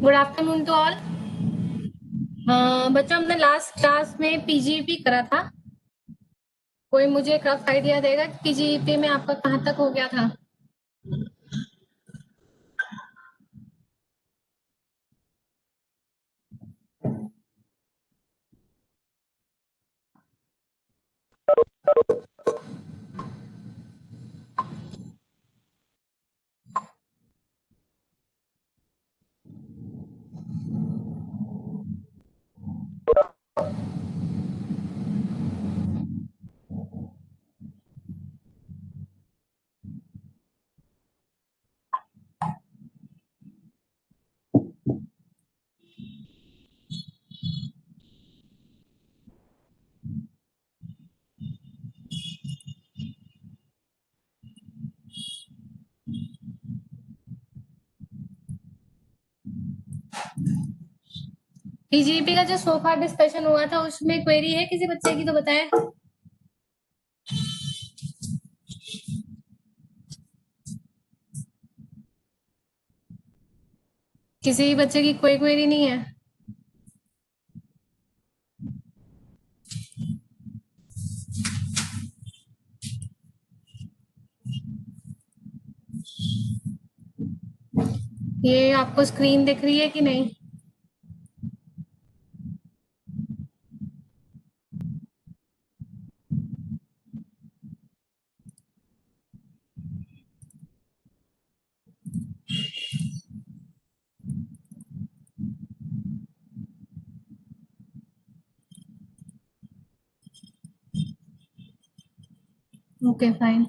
Good afternoon to all. बच्चों, हमने last class में पीजीईपी करा था। कोई मुझे एक रफ आइडिया देगा कि पीजीईपी में आपका कहाँ तक हो गया था? पीजीईपी का जो सोफा डिस्कशन हुआ था उसमें क्वेरी है किसी बच्चे की तो बताए। किसी भी बच्चे की कोई क्वेरी नहीं है? ये आपको स्क्रीन दिख रही है कि नहीं? Okay, fine.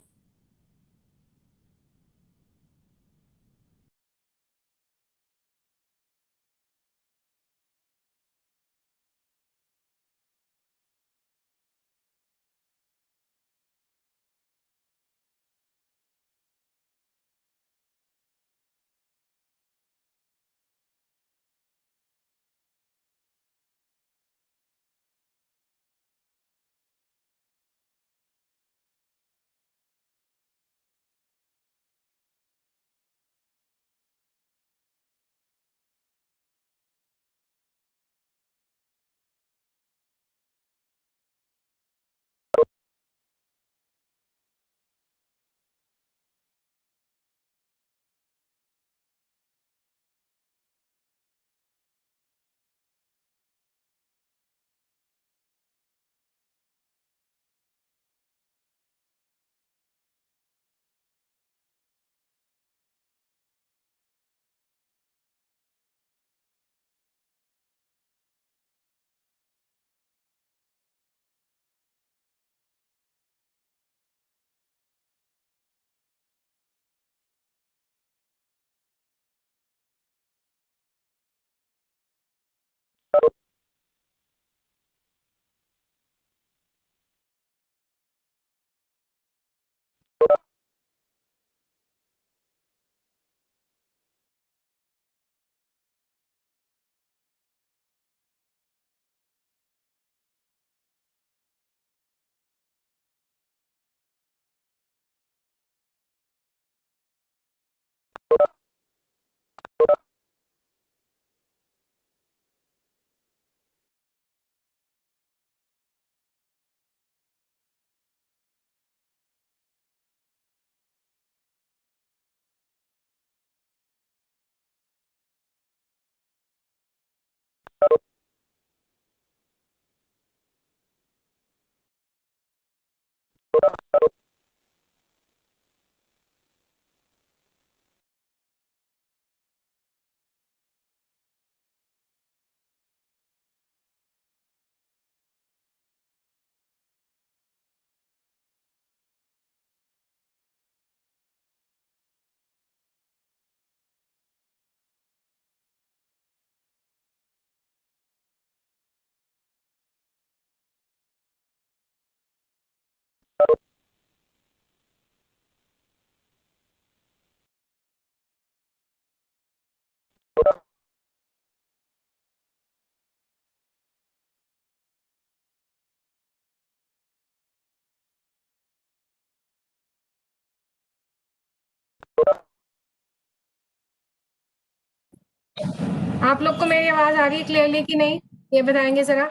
आप लोग को मेरी आवाज आ रही है क्लियरली कि नहीं, ये बताएंगे जरा।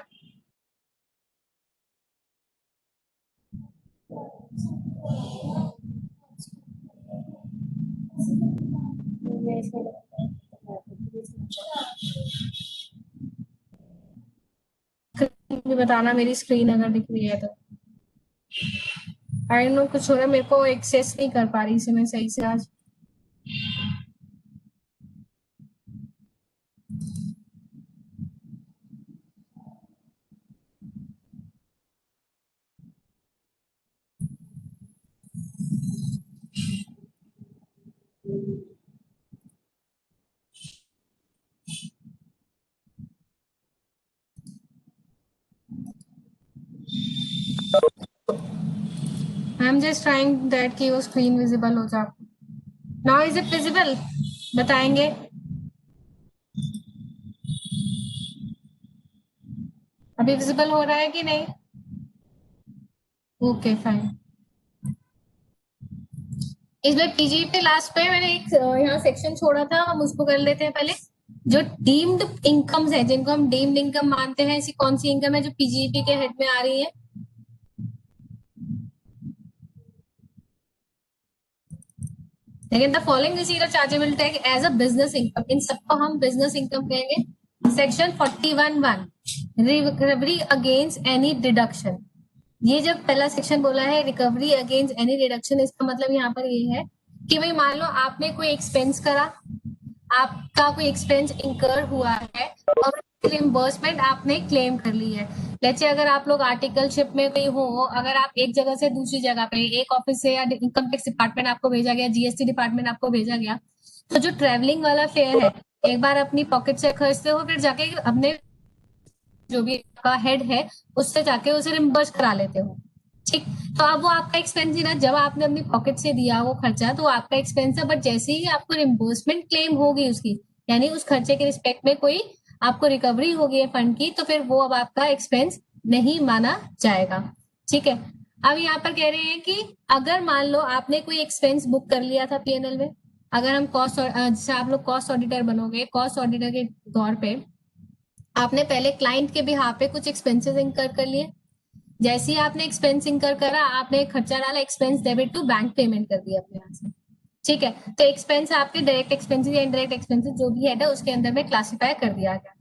भी बताना मेरी स्क्रीन अगर दिख रही है तो। आई नो कुछ हो रहा है, मेरे को एक्सेस नहीं कर पा रही इसे मैं सही से आज। I am just trying that कि वो स्क्रीन विजिबल हो जाए। Now is it visible? बताएंगे। अभी विजिबल हो रहा है कि नहीं? Okay fine. इसमें पीजीपी लास्ट पे मैंने एक यहाँ सेक्शन छोड़ा था, हम उसको कर लेते हैं पहले। जो डीम्ड इनकम्स है, जिनको हम डीम्ड इनकम मानते हैं, ऐसी कौन सी इनकम है जो पीजीपी के हेड में आ रही है? लेकिन the following receipt of chargeable tax as a business income, इन सबको हम बिजनेस इनकम कहेंगे। Section 41(1) recovery against any deduction. ये जब पहला सेक्शन बोला है रिकवरी अगेंस्ट एनी डिडक्शन, इसका मतलब यहाँ पर ये है कि भाई मान लो आपने कोई एक्सपेंस करा, आपका कोई एक्सपेंस इंकर हुआ है और रिम्बर्समेंट आपने क्लेम कर ली है। जैसे अगर आप लोग आर्टिकलशिप में कहीं हो, अगर आप एक जगह से दूसरी जगह पे, एक ऑफिस से या इनकम टैक्स डिपार्टमेंट आपको भेजा गया, जीएसटी डिपार्टमेंट आपको भेजा गया, तो जो ट्रेवलिंग वाला फेयर है एक बार अपनी पॉकेट से खर्चते हो, फिर जाके अपने जो भी आपका हेड है उससे जाके उसे रिम्बर्स करा लेते हो। ठीक, तो अब वो आपका एक्सपेंस ही ना, जब आपने अपनी पॉकेट से दिया वो खर्चा तो आपका एक्सपेंस है, बट जैसे ही आपको रिम्बर्समेंट क्लेम होगी उसकी, यानी उस खर्चे के रिस्पेक्ट में कोई आपको रिकवरी होगी है फंड की, तो फिर वो अब आपका एक्सपेंस नहीं माना जाएगा। ठीक है। अब यहाँ पर कह रहे हैं कि अगर मान लो आपने कोई एक्सपेंस बुक कर लिया था पीएनएल में, अगर हम कॉस्ट, जैसे आप लोग कॉस्ट ऑडिटर बनोगे, कॉस्ट ऑडिटर के तौर पे आपने पहले क्लाइंट के बिहाफ पे कुछ एक्सपेंसेस इंकर कर लिए। जैसे ही आपने एक्सपेंस इंकर करा, आपने खर्चा डाला, expense debit to bank payment कर दिया अपने यहाँ से। ठीक है, तो एक्सपेंस आपके डायरेक्ट एक्सपेंसेस या इनडायरेक्ट एक्सपेंसेस जो भी है उसके अंदर में क्लासिफाई कर दिया गया।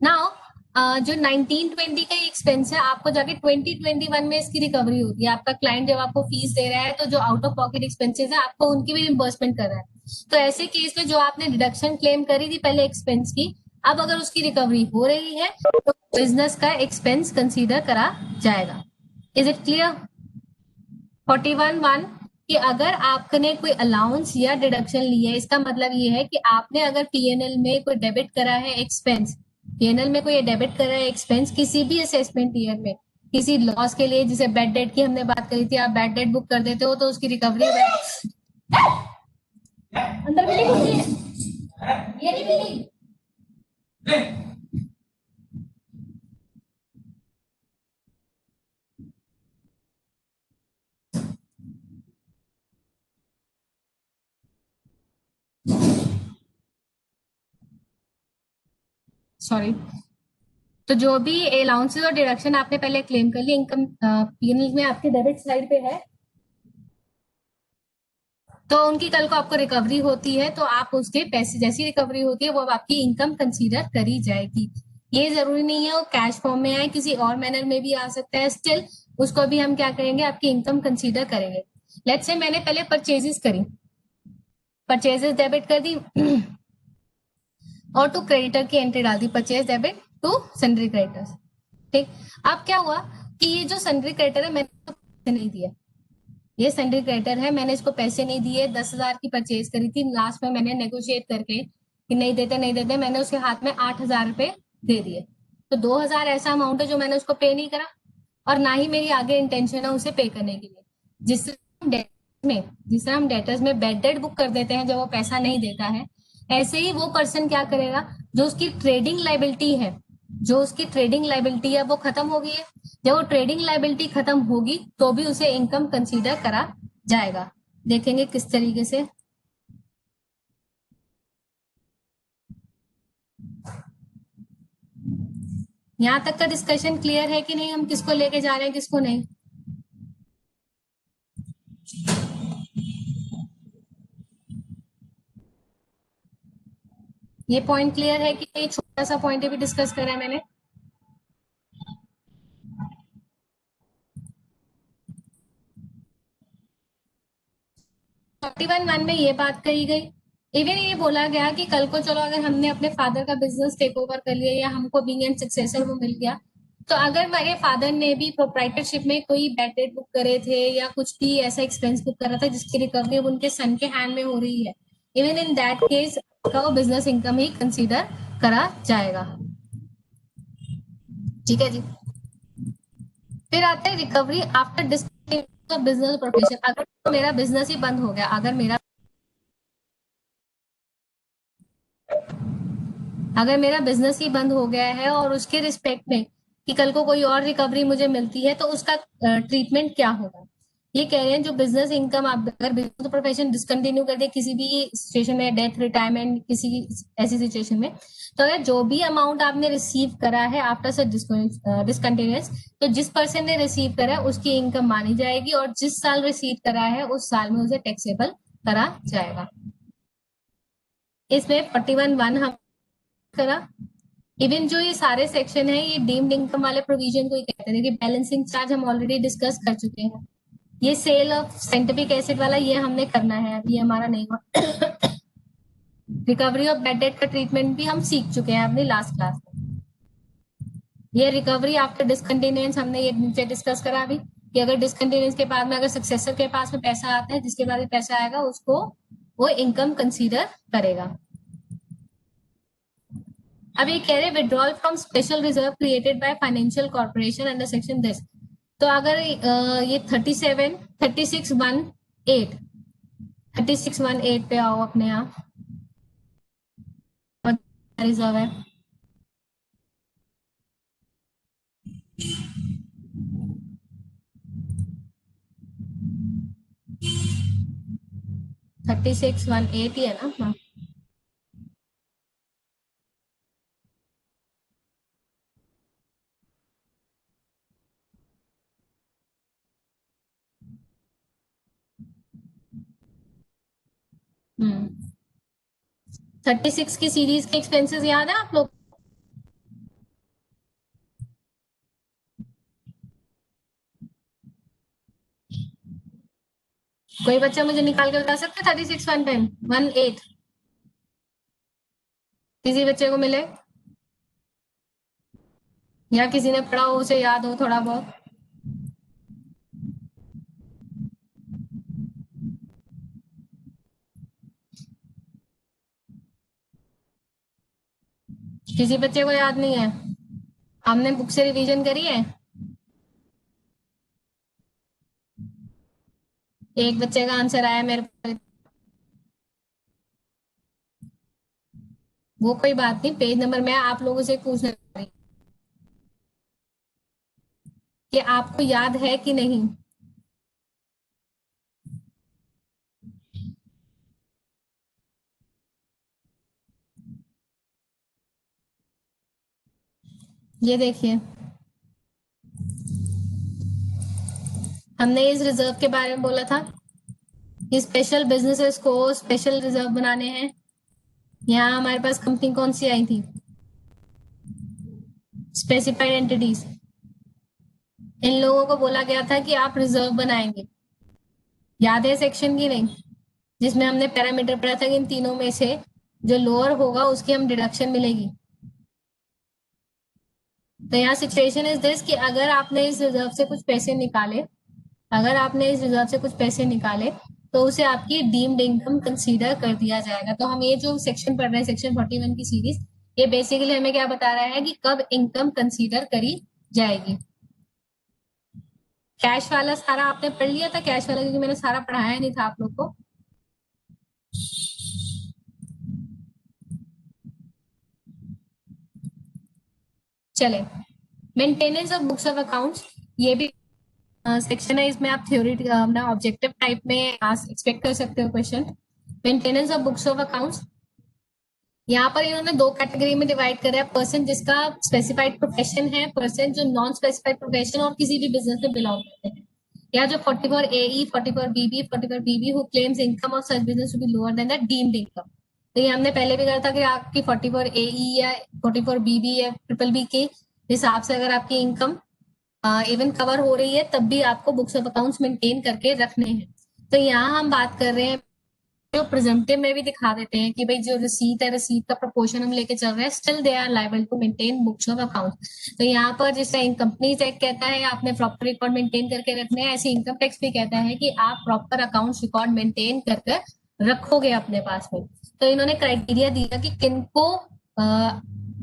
नाउ जो 1920 का एक्सपेंस है, आपको जाके 2021 में इसकी रिकवरी होती है। आपका क्लाइंट जब आपको फीस दे रहा है तो जो आउट ऑफ पॉकेट एक्सपेंसेस है आपको उनकी भी रिम्बर्समेंट कर रहा है। तो ऐसे केस में जो आपने डिडक्शन क्लेम करी थी पहले एक्सपेंस की, अब अगर उसकी रिकवरी हो रही है तो बिजनेस का एक्सपेंस कंसीडर करा जाएगा। Is it clear? 41(1) कि अगर आपने कोई अलाउंस या डिडक्शन लिया है, इसका मतलब ये है कि आपने अगर पीएनएल में कोई डेबिट करा है एक्सपेंस, पीएनएल में कोई डेबिट करा है एक्सपेंस किसी भी असेसमेंट ईयर में, किसी लॉस के लिए, जैसे बैड डेट की हमने बात करी थी, आप बैड डेट बुक कर देते हो तो उसकी रिकवरी अंदर बिल्ली घुसी है, ये नहीं बिल्ली। सॉरी। तो जो भी अलाउंसेस और डिडक्शन आपने पहले क्लेम कर लिया, इनकम पीएनएल में आपके डेबिट साइड पे है, तो उनकी कल को आपको रिकवरी होती है तो आप उसके पैसे, जैसी रिकवरी होती है वो अब आपकी इनकम कंसीडर करी जाएगी। ये जरूरी नहीं है वो कैश फॉर्म में आए, किसी और मैनर में भी आ सकता है, स्टिल उसको भी हम क्या करेंगे, आपकी इनकम कंसीडर करेंगे। लेट्स से मैंने पहले परचेजेस करी, परचेजेस डेबिट कर दी और टू क्रेडिटर की एंट्री डाल दी, purchase debit to sundry creditors. ठीक, अब क्या हुआ कि ये जो सन्ड्री क्रेडिटर है मैंने पैसे नहीं दिए, ये सन्ड्री क्रेडिटर है, मैंने इसको पैसे नहीं दिए, 10,000 की परचेज करी थी, लास्ट में मैंने नेगोशिएट करके कि नहीं देते नहीं देते, मैंने उसके हाथ में 8,000 रुपए दे दिए। तो 2,000 ऐसा अमाउंट है जो मैंने उसको पे नहीं करा और ना ही मेरी आगे इंटेंशन है उसे पे करने के लिए। जिस तरह हम डेटर्स में बैड डेट बुक कर देते हैं जब वो पैसा नहीं देता है, ऐसे ही वो पर्सन क्या करेगा, जो उसकी ट्रेडिंग लाइबिलिटी है, जो उसकी ट्रेडिंग लाइबिलिटी है वो खत्म हो गई है, जब वो ट्रेडिंग लाइबिलिटी खत्म होगी तो भी उसे इनकम कंसीडर करा जाएगा। देखेंगे किस तरीके से। यहाँ तक का डिस्कशन क्लियर है कि नहीं, हम किसको लेके जा रहे हैं किसको नहीं? ये पॉइंट क्लियर है कि ये छोटा सा पॉइंट भी डिस्कस करा है मैंने? 41(1) में ये बात कही गई। इवन ये बोला गया कि कल को चलो अगर हमने अपने फादर का बिजनेस टेक ओवर कर लिया या हमको बीइंग एंड सक्सेसर वो मिल गया, तो अगर मेरे फादर ने भी प्रोप्राइटरशिप में कोई बैड डेट बुक करे थे या कुछ भी ऐसा एक्सपेंस बुक करा था जिसकी रिकवरी अब उनके सन के हैंड में हो रही है, इवन इन दैट केस का वो बिजनेस इनकम ही कंसीडर करा जाएगा। ठीक है जी। फिर आता है recovery after discontinuation of business profession. अगर तो मेरा बिजनेस ही बंद हो गया, अगर मेरा बिजनेस ही बंद हो गया है और उसके रिस्पेक्ट में कि कल को कोई और रिकवरी मुझे मिलती है तो उसका ट्रीटमेंट क्या होगा? ये कह रहे हैं जो बिजनेस इनकम आप अगर बिजनेस प्रोफेशन डिसकंटिन्यू कर दे किसी भी सिचुएशन में, डेथ, रिटायरमेंट, किसी ऐसी सिचुएशन में, तो अगर जो भी अमाउंट आपने रिसीव करा है आफ्टर सच डिसकंटिन्यूअस, तो जिस पर्सन ने रिसीव करा है उसकी इनकम मानी जाएगी और जिस साल रिसीव करा है उस साल में उसे टैक्सेबल करा जाएगा। इसमें 41(1) हम करा। इवन जो ये सारे सेक्शन है ये डीम्ड इनकम वाले प्रोविजन को ही कहते हैं कि बैलेंसिंग चार्ज हम ऑलरेडी डिस्कस कर चुके हैं। ये सेल ऑफ साइंटिफिक एसिड वाला ये हमने करना है, अभी हमारा नहीं हुआ। रिकवरी ऑफ बैड डेट का ट्रीटमेंट भी हम सीख चुके हैं अपनी लास्ट क्लास में। ये रिकवरी आफ्टर डिसकंटिन्यूएंस हमने ये नीचे डिस्कस करा अभी कि अगर डिसकंटिन्यूएंस के बाद में अगर सक्सेसर के पास में पैसा आता है, जिसके बाद में पैसा आएगा उसको वो इनकम कंसीडर करेगा। अब ये कह रहे withdrawal from special reserve created by financial corporation under section this. तो अगर ये 3618 पे आओ अपने आप, रिजर्व है 3618 ही है ना? हाँ। हम्म 36 की सीरीज के एक्सपेंसेस याद है आप लोग? कोई बच्चा मुझे निकाल के बता सकते? 36(1)(18) किसी बच्चे को मिले या किसी ने पढ़ा हो उसे याद हो थोड़ा बहुत? किसी बच्चे को याद नहीं है? हमने बुक से रिवीजन करी है? एक बच्चे का आंसर आया मेरे पास। वो कोई बात नहीं, पेज नंबर मैं आप लोगों से पूछना चाह रही कि आपको याद है कि नहीं। ये देखिए हमने इस रिजर्व के बारे में बोला था कि स्पेशल बिजनेसेस को स्पेशल रिजर्व बनाने हैं। यहाँ हमारे पास कंपनी कौन सी आई थी? Specified entities. इन लोगों को बोला गया था कि आप रिजर्व बनाएंगे, याद है सेक्शन की नहीं, जिसमें हमने पैरामीटर पढ़ा था कि इन तीनों में से जो लोअर होगा उसकी हम डिडक्शन मिलेगी। तो यहाँ सिचुएशन इज दिस कि अगर आपने इस रिजर्व से कुछ पैसे निकाले, अगर आपने इस रिजर्व से कुछ पैसे निकाले तो उसे आपकी डीम्ड इनकम कंसीडर कर दिया जाएगा। तो हम ये जो सेक्शन पढ़ रहे हैं सेक्शन 41 की सीरीज, ये बेसिकली हमें क्या बता रहा है कि कब इनकम कंसीडर करी जाएगी। कैश वाला सारा आपने पढ़ लिया था? कैश वाला क्योंकि मैंने सारा पढ़ाया नहीं था आप लोग को। चले, maintenance of books of accounts, ये भी सेक्शन है। इसमें आप थ्योरी अपना ऑब्जेक्टिव टाइप में एक्सपेक्ट कर सकते हो question. Maintenance of books of accounts, यहाँ पर इन्होंने दो कैटेगरी में डिवाइड करा है, पर्सन जिसका स्पेसिफाइड प्रोफेशन है, पर्सन जो नॉन स्पेसिफाइड प्रोफेशन और किसी भी बिजनेस में बिलोंग करते हैं। या जो 44 AE, 44 BB, 44 BB who claims income of such business to be lower than the deemed income. तो ये हमने पहले भी कहा था कि आपकी 44 AE या 44 BB या ट्रिपल बी के हिसाब से अगर आपकी इनकम इवन कवर हो रही है तब भी आपको बुक्स ऑफ अकाउंट्स मेंटेन करके रखने हैं। तो यहाँ हम बात कर रहे हैं, जो प्रेजेंटिव में भी दिखा देते हैं कि भाई जो रिसीट है, रिसीट का प्रोपोर्शन हम लेके चल रहे हैं, still they are liable to maintain books of account. तो यहाँ पर जिस तरह कंपनी टैक्स कहता है आपने प्रॉपर रिकॉर्ड मेंटेन करके रखने हैं, ऐसे इनकम टैक्स भी कहता है कि आप प्रॉपर अकाउंट रिकॉर्ड मेंटेन करके रखोगे अपने पास में। तो इन्होंने क्राइटेरिया दिया कि किनको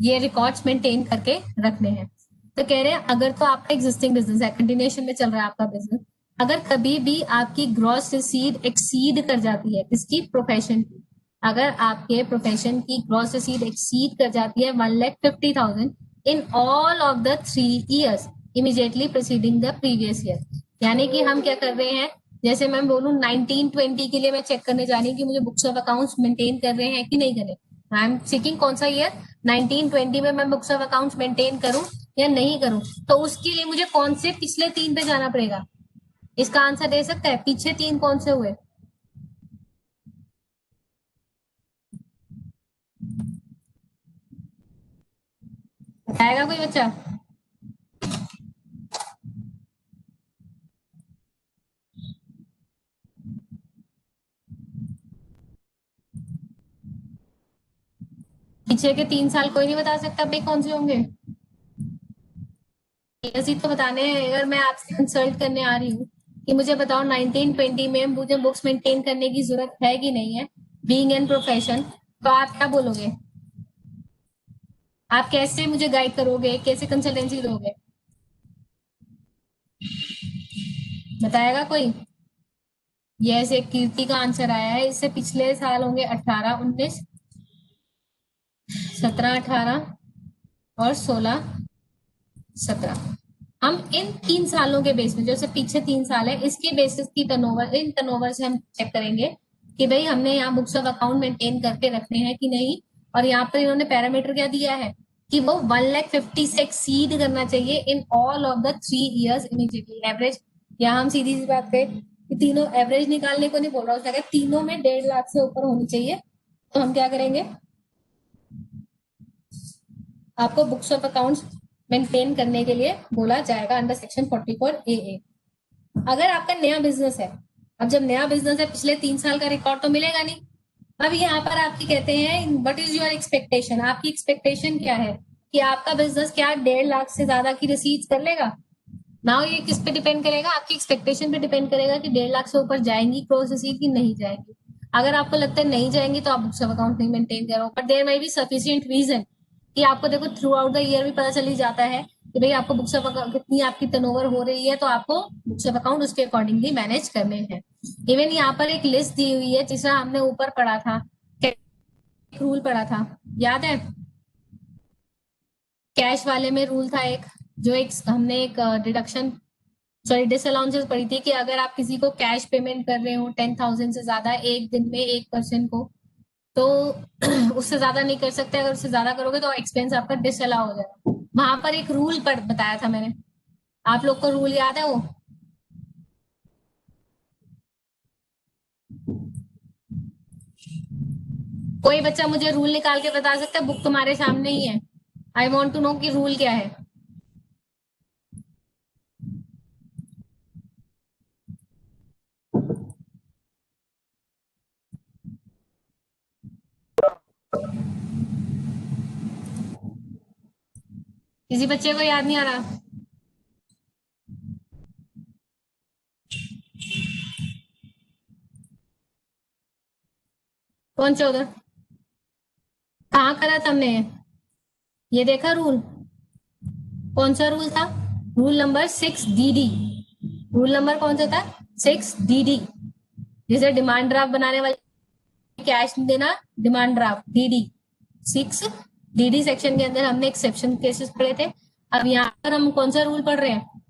ये रिकॉर्ड्स मेंटेन करके रखने हैं। तो कह रहे हैं अगर तो आपका एग्जिस्टिंग बिजनेस है, कंटिन्यूएशन में चल रहा है आपका बिजनेस, अगर कभी भी आपकी ग्रॉस रिसीट एक्सीड कर जाती है किसकी, प्रोफेशन की, अगर आपके प्रोफेशन की ग्रॉस रिसीट एक्सीड कर जाती है 1,50,000 in all of the 3 years immediately preceding the previous year. यानी कि हम क्या कर रहे हैं, जैसे मैं बोलूँ 1920 के लिए मैं चेक करने जा रही हूँ कि मुझे बुक्स ऑफ अकाउंट्स मेंटेन कर रहे हैं कि नहीं कर रहे। आई एम सीकिंग कौन सा ईयर, 1920 में मैं बुक्स ऑफ अकाउंट्स मेंटेन करूं या नहीं करूं। तो उसके लिए मुझे कौन से पिछले 3 पे जाना पड़ेगा, इसका आंसर दे सकता है, पीछे 3 कौन से हुए, बताएगा कोई बच्चा। पीछे के 3 साल कोई नहीं बता सकता भाई कौन से होंगे। ऐसी तो बताने हैं, अगर मैं आपसे कंसल्ट करने आ रही हूँ कि मुझे बताओ 1920 में मुझे बुक्स मेंटेन करने की जरूरत है कि नहीं है, बीइंग एन प्रोफेशन, तो आप क्या बोलोगे, आप कैसे मुझे गाइड करोगे, कैसे कंसल्टेंसी दोगे, बताएगा कोई। ये ऐसे कीर्ति का आंसर आया है, इससे पिछले साल होंगे 18, 19, 17, 18 और 16, 17। हम इन 3 सालों के बेस में, जैसे पीछे 3 साल है, इसके बेसिस की टर्नओवर, इन टर्नओवर से हम चेक करेंगे कि भाई हमने यहाँ बुक्स ऑफ अकाउंट मेंटेन करके रखने हैं कि नहीं। और यहाँ पर इन्होंने पैरामीटर क्या दिया है कि वो 1,50,000 से एक्सीड करना चाहिए in all of the 3 years immediately average. यहाँ हम सीधी सी बात करें कि तीनों एवरेज निकालने को नहीं बोल रहा हूँ, अगर तीनों में 1,50,000 से ऊपर होनी चाहिए तो हम क्या करेंगे, आपको बुक्स ऑफ अकाउंट्स मेंटेन करने के लिए बोला जाएगा अंडर सेक्शन 44AA। अगर आपका नया बिजनेस है, अब जब नया बिजनेस है पिछले 3 साल का रिकॉर्ड तो मिलेगा नहीं। अब यहाँ पर आपकी कहते हैं व्हाट इज योर एक्सपेक्टेशन, आपकी एक्सपेक्टेशन क्या है कि आपका बिजनेस क्या 1,50,000 से ज्यादा की रिसीव कर लेगा। नाउ ये किस पे डिपेंड करेगा, आपकी एक्सपेक्टेशन पे डिपेंड करेगा कि 1,50,000 से ऊपर जाएंगी क्रॉस रिसीव की नहीं जाएंगी। अगर आपको लगता है नहीं जाएंगी तो आप बुक्स ऑफ अकाउंट नहीं मेंटेन करो, but there may be sufficient reason कि आपको देखो थ्रू आउट द ईयर भी पता चल ही जाता है कि भाई आपको बुक्स ऑफ अकाउंट कितनी आपकी टर्नओवर हो रही है, तो आपको बुक्स ऑफ अकाउंट उसके अकॉर्डिंगली मैनेज करने हैं। इवन यहाँ पर एक लिस्ट दी हुई है जिसे हमने ऊपर पढ़ा था, रूल पढ़ा था, याद है, कैश वाले में रूल था एक, जो एक हमने एक डिडक्शन सॉरी डिसअलाउंसेस पड़ी थी कि अगर आप किसी को कैश पेमेंट कर रहे हो 10,000 से ज्यादा एक दिन में एक पर्सन को, तो उससे ज्यादा नहीं कर सकते, अगर उससे ज्यादा करोगे तो एक्सपेंस आपका डिसअलाउ हो जाएगा। वहां पर एक रूल पर बताया था मैंने, आप लोग को रूल याद है वो, कोई बच्चा मुझे रूल निकाल के बता सकता है, बुक तुम्हारे सामने ही है, आई वॉन्ट टू नो कि रूल क्या है। किसी बच्चे को याद नहीं आ रहा, कौन सा उधर, कहाँ करा तुमने, ये देखा रूल, कौन सा रूल था, rule number 6DD, rule number कौन सा था, 6DD, जैसे डिमांड ड्राफ्ट बनाने वाले कैश देना, demand draft DD 6DD section के अंदर हमने एक्सेप्शन केसेस पढ़े थे। अब यहाँ पर हम कौन सा रूल पढ़ रहे हैं,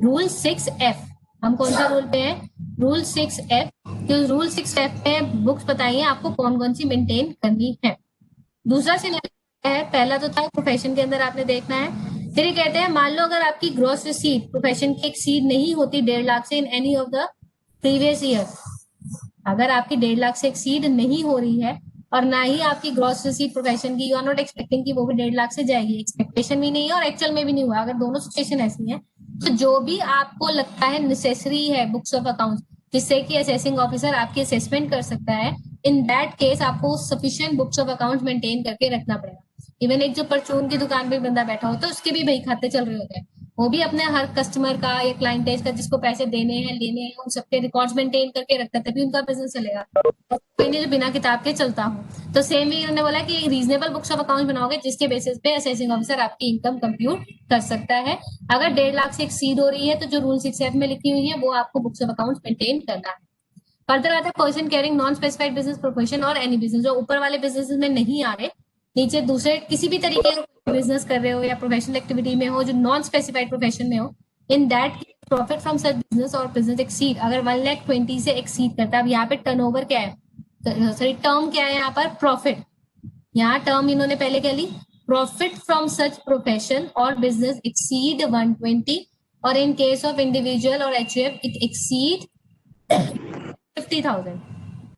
रूल 6F। हम कौन सा रूल पे हैं, रूल 6F। तो रूल 6F में बुक्स बताइए आपको कौन कौन सी मेंटेन करनी है। दूसरा सिनेरियो है, पहला तो था प्रोफेशन के अंदर आपने देखना है। फिर ये कहते हैं मान लो अगर आपकी ग्रॉस रिसीट प्रोफेशन की एक्सीड नहीं होती 1.5 लाख से in any of the previous year, अगर आपकी 1.5 लाख से एक्सीड नहीं हो रही है और ना ही आपकी ग्रॉस रिसीट प्रोफेशन की, यू आर नॉट एक्सपेक्टिंग कि वो भी 1.5 लाख से जाएगी, एक्सपेक्टेशन भी नहीं है और एक्चुअल में भी नहीं हुआ, अगर दोनों सिचुएशन ऐसी है, तो जो भी आपको लगता है नेसेसरी है बुक्स ऑफ अकाउंट जिससे कि असेसिंग ऑफिसर आपकी असेसमेंट कर सकता है, इन दैट केस आपको sufficient books of account maintain करके रखना पड़ेगा। इवन एक जो परचून की दुकान पे बंदा बैठा होता है उसके भी बही खाते चल रहे होते हैं, वो भी अपने हर कस्टमर का या क्लाइंटेज का जिसको पैसे देने हैं लेने हैं उन सबके रिकॉर्ड्स मेंटेन करके रखता है, तभी उनका बिजनेस चलेगा। कोई नहीं जो बिना किताब के चलता हो। तो सेम ही इन्होंने बोला कि एक रीजनेबल बुक्स ऑफ अकाउंट बनाओगे जिसके बेसिस पे असेसिंग ऑफिसर आपकी इनकम कंप्यूट कर सकता है। अगर 1.5 लाख से एक्सीड हो रही है तो जो रूल 6F में लिखी हुई है वो आपको बुक्स ऑफ अकाउंट मेंटेन करना है। फर्दर आता है person carrying non specified business profession और एनी बिजनेस, जो ऊपर वाले बिजनेस में नहीं आ रहे, नीचे दूसरे किसी भी तरीके का बिजनेस कर रहे हो या प्रोफेशनल एक्टिविटी में हो जो नॉन स्पेसिफाइड प्रोफेशन में हो, in that profit from such business और बिजनेस एक्सीड, अगर 1,20,000 से एक्सीड करता है। अब यहाँ पे टर्नओवर क्या है, सॉरी टर्म क्या है यहाँ पर, प्रॉफिट। यहाँ टर्म इन्होंने पहले क्या ली, प्रॉफिट फ्रॉम सच प्रोफेशन और बिजनेस एक्सीड 120, और इन केस ऑफ इंडिविजुअल और एचयूएफ इट एक्सीड 50,000।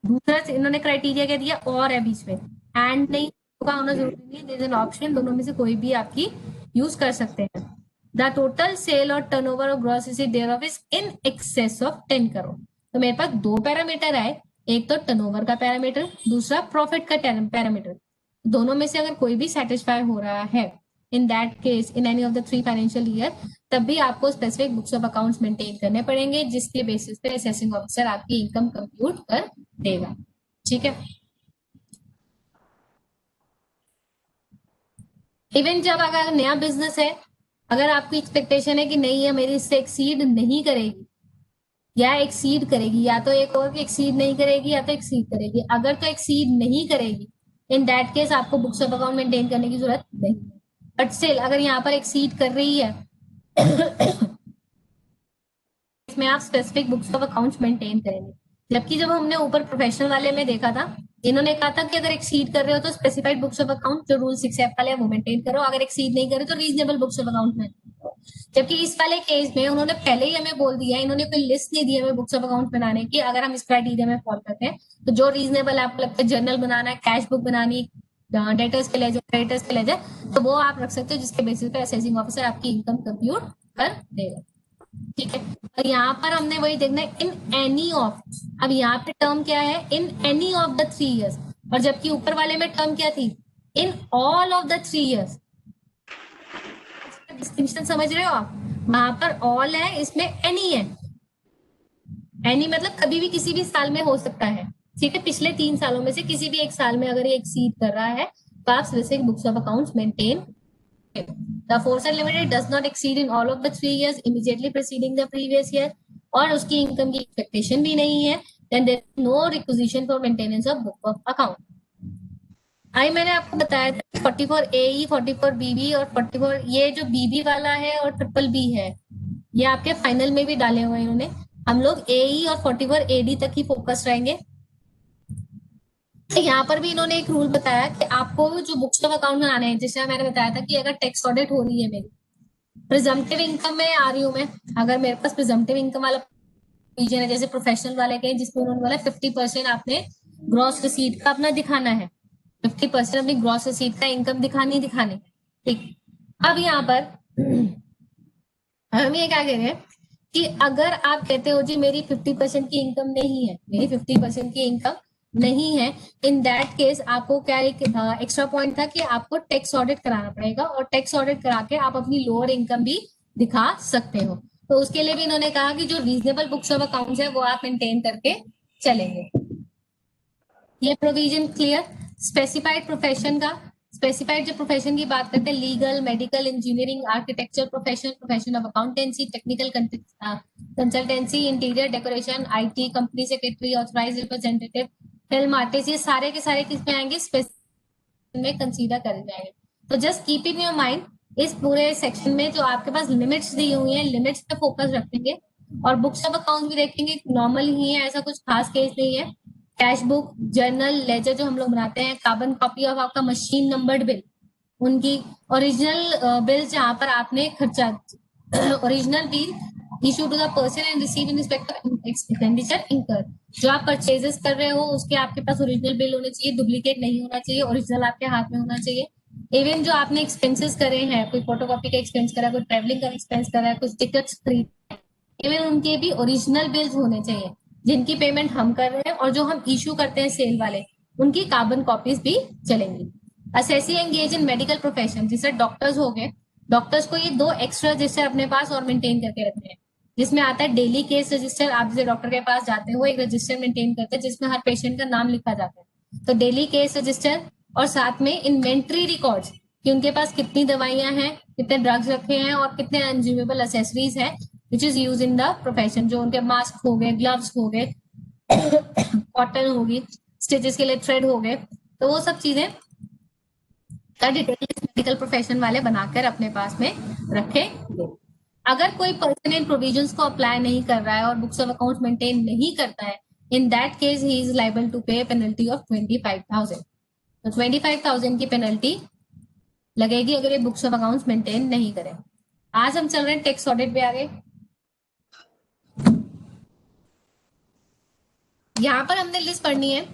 दूसरा इन्होंने क्राइटेरिया क्या दिया, और है बीच में, एंड नहीं होगा, होना जरूरी नहीं है, देयर इज एन ऑप्शन, दोनों में से कोई भी आपकी यूज कर सकते हैं। द टोटल सेल और turnover of gross receipt thereof is in excess of 10 crore. तो मेरे पास दो पैरामीटर आए, एक तो टर्नओवर का पैरामीटर, दूसरा प्रॉफिट का पैरामीटर। दोनों में से अगर कोई भी सेटिस्फाई हो रहा है in that case in any of the 3 financial year, तब भी आपको specific books of accounts maintain करने पड़ेंगे जिसके बेसिस पे असेसिंग ऑफिसर आपकी इनकम कंप्यूट कर देगा। ठीक है। इवन जब अगर नया बिजनेस है, अगर आपकी एक्सपेक्टेशन है कि नहीं है मेरी इससे एक्सीड नहीं करेगी या एक्सीड करेगी, या तो एक और एक्सीड नहीं करेगी या तो एक्सीड करेगी, अगर तो एक्सीड नहीं करेगी इन दैट केस आपको बुक्स ऑफ अकाउंट मेंटेन करने की जरूरत नहीं है। बट स्टिल अगर यहाँ पर एक्सीड कर रही है इसमें आप specific books of accounts maintain करेंगे। जबकि जब हमने ऊपर प्रोफेशनल वाले में देखा था, इन्होंने कहा था कि अगर एक्सीड कर रहे हो तो स्पेसिफाइड बुक्स ऑफ अकाउंट जो रूल 6F वाले वो मेंटेन करो, अगर एक्सीड नहीं करे तो रीजनेबल बुक्स ऑफ अकाउंट में। जबकि इस वाले केस में उन्होंने पहले ही हमें बोल दिया, इन्होंने कोई लिस्ट नहीं दी हमें बुक्स ऑफ अकाउंट बनाने की, अगर हम इस क्राइटेरिया में फॉलो करते हैं तो जो रीजनेबल आपको लगता है, जर्नल बनाना है, कैश बुक बनानी, डेटर्स के लेजर, क्रेडिटर्स के लेजर, तो वो आप रख सकते हो जिसके बेसिस पे असेसिंग ऑफिसर आपकी इनकम कंप्यूट कर देगा। ठीक है। और यहाँ पर हमने वही देखना है इन एनी ऑफ, अब यहाँ पे टर्म क्या है, in any of the 3 years, और जबकि ऊपर वाले में टर्म क्या थी, in all of the 3 years। Distinction समझ रहे हो आप, वहां पर ऑल है, इसमें एनी है। एनी मतलब कभी भी किसी भी साल में हो सकता है। ठीक है, पिछले 3 सालों में से किसी भी एक साल में अगर ये एक्सीड कर रहा है तो आप specific books of accounts maintain. The aforesaid limited does not exceed in all of the 3 years immediately preceding the previous year, और उसकी इनकम की एक्सपेक्टेशन भी नहीं है, then there is no requisition for maintenance of book of account। आई मैंने आपको बताया था 44AE, 44BB और 44, ये जो BB वाला है और ट्रिपल बी है ये आपके फाइनल में भी डाले हुए हैं इन्होंने। हम लोग AE और 44AD तक ही फोकस रहेंगे। तो यहाँ पर भी इन्होंने एक रूल बताया कि आपको जो बुक्स ऑफ अकाउंट बनाने हैं, जैसे मैंने बताया था कि अगर टैक्स ऑडिट हो रही है, मेरी प्रिजम्पटिव इनकम में आ रही हूँ मैं, अगर मेरे पास प्रिजम्पटिव इनकम वाला रीजन है जैसे प्रोफेशनल वाले के जिसमें उन्होंने बोला 50% आपने ग्रॉस रिसीट का अपना दिखाना है, 50% अपनी ग्रॉस रिसीट का इनकम दिखानी। ठीक। अब यहाँ पर हम ये क्या कह रहे हैं कि अगर आप कहते हो जी मेरी 50% की इनकम नहीं है, मेरी 50% की इनकम नहीं है, इन दैट केस आपको क्या एक एक्स्ट्रा पॉइंट था कि आपको टैक्स ऑडिट कराना पड़ेगा, और टैक्स ऑडिट करा के आप अपनी लोअर इनकम भी दिखा सकते हो। तो उसके लिए भी इन्होंने कहा कि जो रीजनेबल बुक्स ऑफ अकाउंट्स है वो आप मेंटेन करके चलेंगे। ये प्रोविजन क्लियर। स्पेसिफाइड प्रोफेशन का, स्पेसिफाइड जो प्रोफेशन की बात करते हैं, legal, medical, engineering, architecture profession, profession of accountancy, technical consultancy, interior decoration, IT, company secretary, authorise representative, film artist, ये सारे के सारे किस में आएंगे, स्पेसिफिक में कंसीडर करे जाएंगे। तो just keep in your mind, इस पूरे सेक्शन में जो आपके पास लिमिट्स दी हुई हैं, लिमिट्स पे फोकस रखेंगे, और बुक्स ऑफ अकाउंट भी देखेंगे, नॉर्मल ही है, ऐसा कुछ खास केस नहीं है। कैश बुक, जर्नल, लेजर जो हम लोग बनाते हैं, कार्बन कॉपी ऑफ आपका मशीन नंबर्ड बिल, उनकी ओरिजिनल बिल जहां पर आपने खर्चा, original bill issue to the person and receive in respect of expenditure incur. जो आप परचेजेस कर रहे हो उसके आपके पास ओरिजिनल बिल होने चाहिए, डुप्लीकेट नहीं होना चाहिए, ओरिजिनल आपके हाथ में होना चाहिए। इवन जो आपने एक्सपेंसेस करे हैं, कोई फोटोकॉपी का एक्सपेंस करा है, कोई ट्रेवलिंग का एक्सपेंस करा है, कुछ टिकट्स खरीद, इवन उनके भी ओरिजिनल बिल्स होने चाहिए, जिनकी पेमेंट हम कर रहे हैं, और जो हम इशू करते हैं सेल वाले, उनकी कार्बन कॉपीज भी चलेंगी। Assessee engage in medical profession, जैसे डॉक्टर्स हो गए, डॉक्टर्स को ये 2 एक्स्ट्रा रजिस्टर अपने पास और मेंटेन करके रखते हैं, जिसमें आता है डेली केस रजिस्टर। आप जैसे डॉक्टर के पास जाते हो, एक रजिस्टर मेंटेन करते हैं जिसमें हर पेशेंट का नाम लिखा जाता है, तो डेली केस रजिस्टर, और साथ में इन्वेंट्री रिकॉर्ड्स कि उनके पास कितनी दवाइयां हैं, कितने ड्रग्स रखे हैं, और कितने अनज्यूमेबल एसेसरीज हैं which is use in the profession. जो उनके मास्क हो गए, ग्लव्स हो गए, कॉटन होगी, स्टिचेस के लिए थ्रेड हो गए, तो वो सब चीजें का डिटेल मेडिकल प्रोफेशन वाले बनाकर अपने पास में रखेंगे। अगर कोई पर्सन इन प्रोविजंस को अप्लाई नहीं कर रहा है और बुक्स ऑफ अकाउंट्स मेंटेन नहीं करता है, in that case he is liable to pay penalty of 25,000। तो 25,000 की पेनल्टी लगेगी अगर ये बुक्स ऑफ अकाउंट्स मेंटेन नहीं करें। आज हम चल रहे हैं टैक्स ऑडिट पे आगे। यहाँ पर हमने लिस्ट पढ़नी है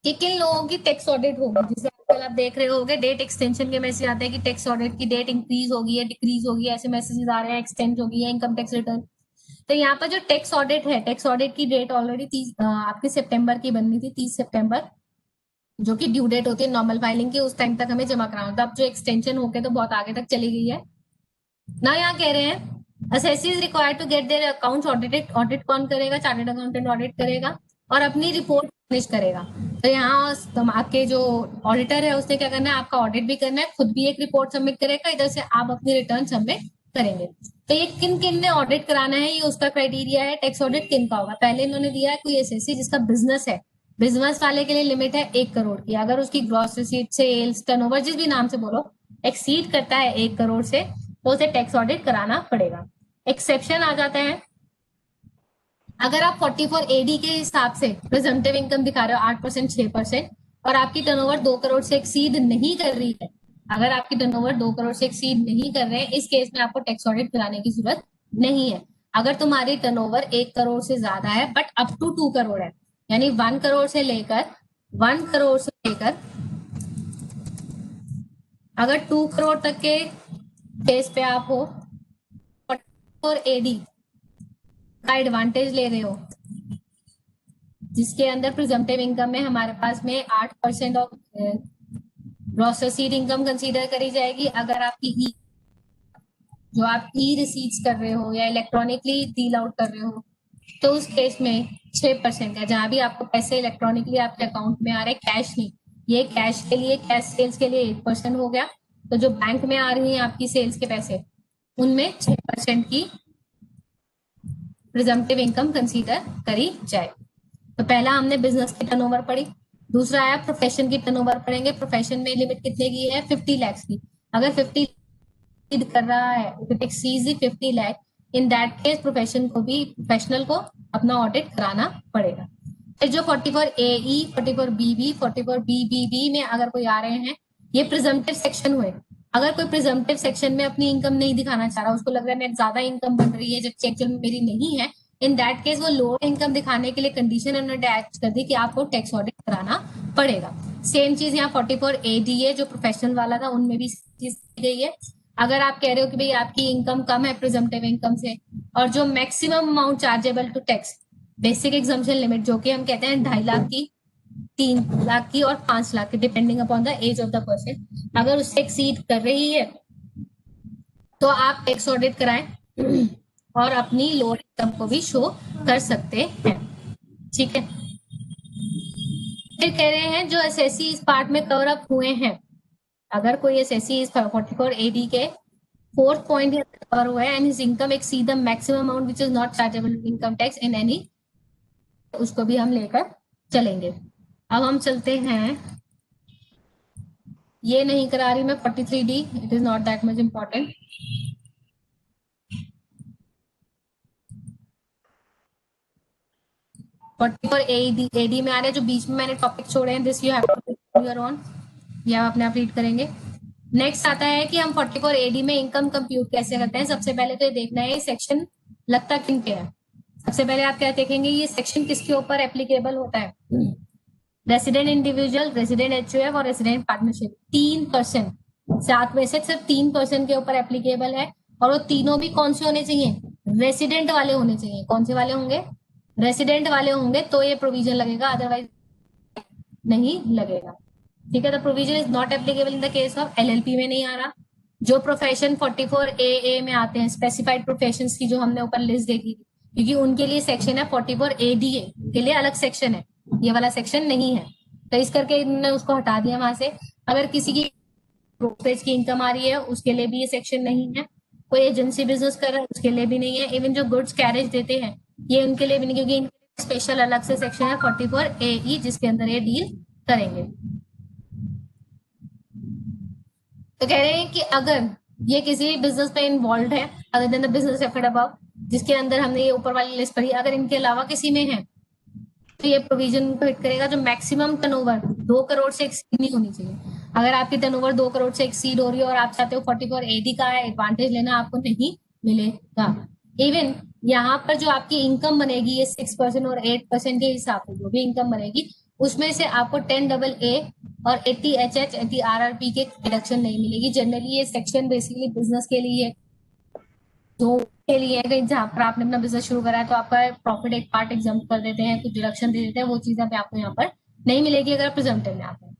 कि किन लोगों की टैक्स ऑडिट होगी। जैसे आजकल आप देख रहे होगे डेट एक्सटेंशन के मैसेज आते हैं कि टैक्स ऑडिट की डेट इंक्रीज होगी या डिक्रीज होगी, ऐसे मैसेजेस आ रहे हैं, एक्सटेंड होगी या इनकम टैक्स रिटर्न। तो यहाँ पर जो टैक्स ऑडिट है, टैक्स ऑडिट की डेट ऑलरेडी आपके सितंबर की बननी थी, 30 सितंबर, जो कि ड्यू डेट होती है नॉर्मल फाइलिंग की, उस टाइम तक हमें जमा कराना था। अब जो एक्सटेंशन होके तो बहुत आगे तक चली गई है ना। यहाँ कह रहे हैं assessee is required to get their accounts audited. Audit कौन करेगा? चार्टर्ड अकाउंटेंट ऑडिट करेगा और अपनी रिपोर्ट फिनिश करेगा। तो यहाँ आपके जो ऑडिटर है उसने क्या करना है, आपका ऑडिट भी करना है, खुद भी एक रिपोर्ट सबमिट करेगा, इधर से आप अपनी रिटर्न सबमिट करेंगे। तो ये किन किन ने ऑडिट कराना है, ये उसका क्राइटेरिया है। टैक्स ऑडिट किन का होगा? पहले इन्होंने दिया है कोई एसएससी जिसका बिजनेस है, बिजनेस वाले के लिए लिमिट है 1 करोड़ की। अगर उसकी ग्रॉस रिसीट, सेल्स, टर्नओवर, जिस भी नाम से बोलो, एक्सीड करता है 1 करोड़ से, तो उसे टैक्स ऑडिट कराना पड़ेगा। एक्सेप्शन आ जाता है अगर आप 44 एडी के हिसाब से प्रेजेंटिव इनकम दिखा रहे हो 8%, 6%, और आपकी टर्नओवर 2 करोड़ से एक्सीड नहीं कर रही है, अगर आपकी टर्नओवर 2 करोड़ से एक्सीड नहीं कर रहे हैं, इस केस में आपको टैक्स ऑडिट कराने की जरूरत नहीं है। अगर तुम्हारी टर्नओवर 1 करोड़ से ज्यादा है बट अप टू 2 करोड़ है, यानी 1 करोड़ से लेकर 1 करोड़ से लेकर अगर 2 करोड़ तक के केस पे आप हो और एडी का एडवांटेज ले रहे हो, जिसके अंदर प्रिजम्पटिव इनकम में हमारे पास में 8% of gross receipt income consider करी जाएगी। अगर आपकी जो आप ई रिसीट्स कर रहे हो या इलेक्ट्रॉनिकली डील आउट कर रहे हो, तो उस केस में 6% है। जहां भी आपको पैसे इलेक्ट्रॉनिकली आपके अकाउंट में आ रहे, कैश नहीं, ये कैश के लिए, कैश सेल्स के लिए 8% हो गया। तो जो बैंक में आ रही है आपकी सेल्स के पैसे, उनमें 6% की प्रिजम्पटिव इनकम कंसीडर करी जाए। तो पहला हमने बिजनेस की टर्नओवर पढ़ी, दूसरा आया प्रोफेशन की टर्नओवर पढ़ेंगे। प्रोफेशन में लिमिट कितने की है? 50 लाख की। अगर 50 कर रहा है, if it exceeds 50 lakh, in that case profession को भी, प्रोफेशनल को अपना ऑडिट कराना पड़ेगा। फिर जो 44 AE, 44 BB, 44 BBB में अगर कोई आ रहे हैं, ये प्रिजम्पटिव सेक्शन हुए। अगर कोई प्रिजम्पटिव सेक्शन में अपनी इनकम नहीं दिखाना चाह रहा, उसको लग रहा है मेरे ज्यादा इनकम बन रही है जबकि एक्चुअल में मेरी नहीं है, इन दैट केस वो लोअर इनकम दिखाने के लिए कंडीशन उन्होंने अटैच कर दी कि आपको टैक्स ऑडिट कराना पड़ेगा। सेम चीज यहाँ 44 AD है जो प्रोफेशनल वाला था, उनमें भी चीज गई है। अगर आप कह रहे हो कि भाई आपकी इनकम कम है प्रिजम्पटिव इनकम से, और जो maximum amount chargeable to tax, basic exemption limit जो कि हम कहते हैं 2.5 लाख की, 3 लाख की और 5 लाख की, depending upon the age of the person, अगर उससे एक्सीड कर रही है तो आप टैक्स ऑडिट कराएं और अपनी लोअर इनकम को भी शो कर सकते हैं। ठीक है। फिर कह रहे हैं जो एसएससी इस पार्ट में कवर अप हुए हैं, अगर कोई एसएससी इस 44 AD के 4th पॉइंट कवर हुआ है and his income exceed the maximum amount which is not chargeable income tax in any, उसको भी हम लेकर चलेंगे। अब हम चलते हैं, ये नहीं करा रही मैं 43D, it is not that much important. 44 AD में आ रहे हैं, जो बीच में मैंने टॉपिक छोड़े हैं, this you have to your own, ये आप अपने आप रीड करेंगे। नेक्स्ट आता है कि हम 44 एडी में इनकम कंप्यूट कैसे करते हैं। सबसे पहले तो ये देखना है ये सेक्शन लगता किन पे है। सबसे पहले आप क्या देखेंगे, ये सेक्शन किसके ऊपर एप्लीकेबल होता है। रेसिडेंट इंडिविजुअल, रेसिडेंट एचयूएफ और रेसिडेंट पार्टनरशिप। 3%, 7 में से सिर्फ 3% के ऊपर एप्लीकेबल है, और वो तीनों भी कौन से होने चाहिए, रेसिडेंट वाले होने चाहिए। कौन से वाले होंगे, रेसिडेंट वाले होंगे तो ये प्रोविजन लगेगा, अदरवाइज नहीं लगेगा। ठीक है, the provision is not applicable in the case of LLP में नहीं आ रहा। जो प्रोफेशन 44 ए में आते हैं, स्पेसिफाइड प्रोफेशंस की जो हमने ऊपर लिस्ट देखी थी, क्योंकि उनके लिए सेक्शन है 44 एडीए के लिए अलग सेक्शन है, ये वाला सेक्शन नहीं है, तो इस करके इन्होंने उसको हटा दिया वहां से। अगर किसी की ब्रोकरेज की इनकम आ रही है उसके लिए भी ये सेक्शन नहीं है, कोई एजेंसी बिजनेस कर रहा है उसके लिए भी नहीं है, इवन जो गुड्स कैरेज देते हैं ये उनके लिए भी नहीं, क्योंकि इनके स्पेशल अलग से सेक्शन है 44 ए जिसके अंदर ये डील करेंगे। तो कह रहे हैं कि अगर ये किसी बिजनेस में इन्वॉल्व है other than the business referred above, जिसके अंदर हमने ये ऊपर वाली लिस्ट पढ़ी, अगर इनके अलावा किसी में है तो ये प्रोविजन को हिट करेगा। जो मैक्सिमम टर्नओवर 2 करोड़ से एक्सीड नहीं होनी चाहिए। अगर आपकी टर्नओवर 2 करोड़ से एक्सीड हो रही है और आप चाहते हो 44 एडी का एडवांटेज लेना, आपको नहीं मिलेगा। इवन यहाँ पर जो आपकी इनकम बनेगी ये 6% और 8% के हिसाब से जो भी इनकम बनेगी उसमें से आपको 10AA और 80HH 80RRP के डिडक्शन नहीं मिलेगी। जनरली ये सेक्शन बेसिकली बिजनेस के लिए तो के लिए कहीं जहाँ पर आपने अपना बिजनेस शुरू करा है तो आपका प्रॉफिट एक पार्ट एग्जाम कर देते हैं, कुछ डिडक्शन दे देते हैं, वो चीजें आपको यहाँ पर नहीं मिलेगी अगर आप प्रेजेंटेटिव में आते हैं।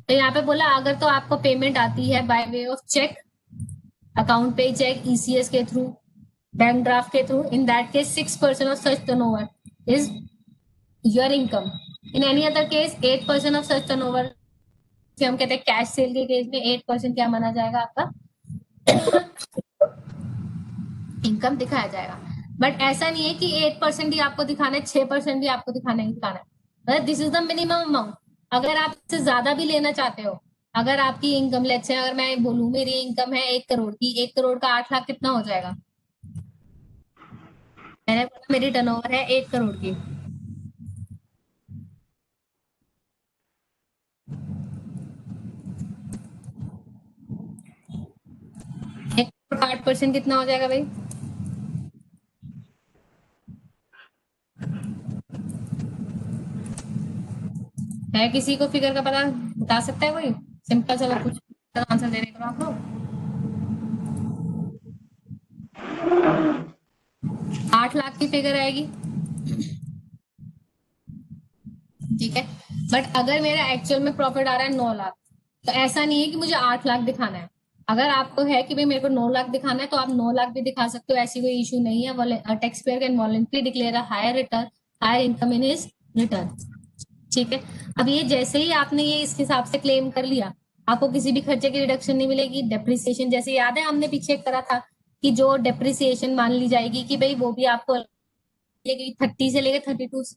तो यहाँ पे बोला अगर तो आपको पेमेंट आती है by way of cheque, account payee cheque, ECS के थ्रू, बैंक ड्राफ्ट के through, in that case 6% of such turnover is your income. In any other case 8% of such turnover, हम कहते हैं कैश सेल के case में 8% क्या माना जाएगा, आपका इनकम दिखाया जाएगा। बट ऐसा नहीं है कि 8% ही आपको दिखाना है, 6% भी आपको दिखाना ही दिखाना है, मतलब this is the minimum amount. अगर आप इससे ज्यादा भी लेना चाहते हो, अगर आपकी इनकम लेट्स से अगर मैं बोलूं मेरी इनकम है 1 करोड़ की, 1 करोड़ का 8 लाख कितना हो जाएगा, मैंने बोला मेरी टर्नओवर है 1 करोड़ की, एक करोड़ का 8% कितना हो जाएगा भाई, है किसी को फिगर का पता बता सकता है कोई, सिंपल सा कुछ आंसर दे देगा आप लोग। 8 लाख की फिगर आएगी, ठीक है। बट अगर मेरा एक्चुअल में प्रॉफिट आ रहा है 9 लाख, तो ऐसा नहीं है कि मुझे 8 लाख दिखाना है। अगर आपको है कि भाई मेरे को 9 लाख दिखाना है तो आप 9 लाख भी दिखा सकते हो, ऐसी कोई इशू नहीं है। Tax payer can voluntary declare higher return, higher income in his return, ठीक है। अब ये जैसे ही आपने ये इस हिसाब से क्लेम कर लिया, आपको किसी भी खर्चे की रिडक्शन नहीं मिलेगी। डेप्रिसिएशन जैसे याद है हमने पीछे करा था कि जो डेप्रिसिएशन मान ली जाएगी कि भाई वो भी आपको 30 से लेकर 32,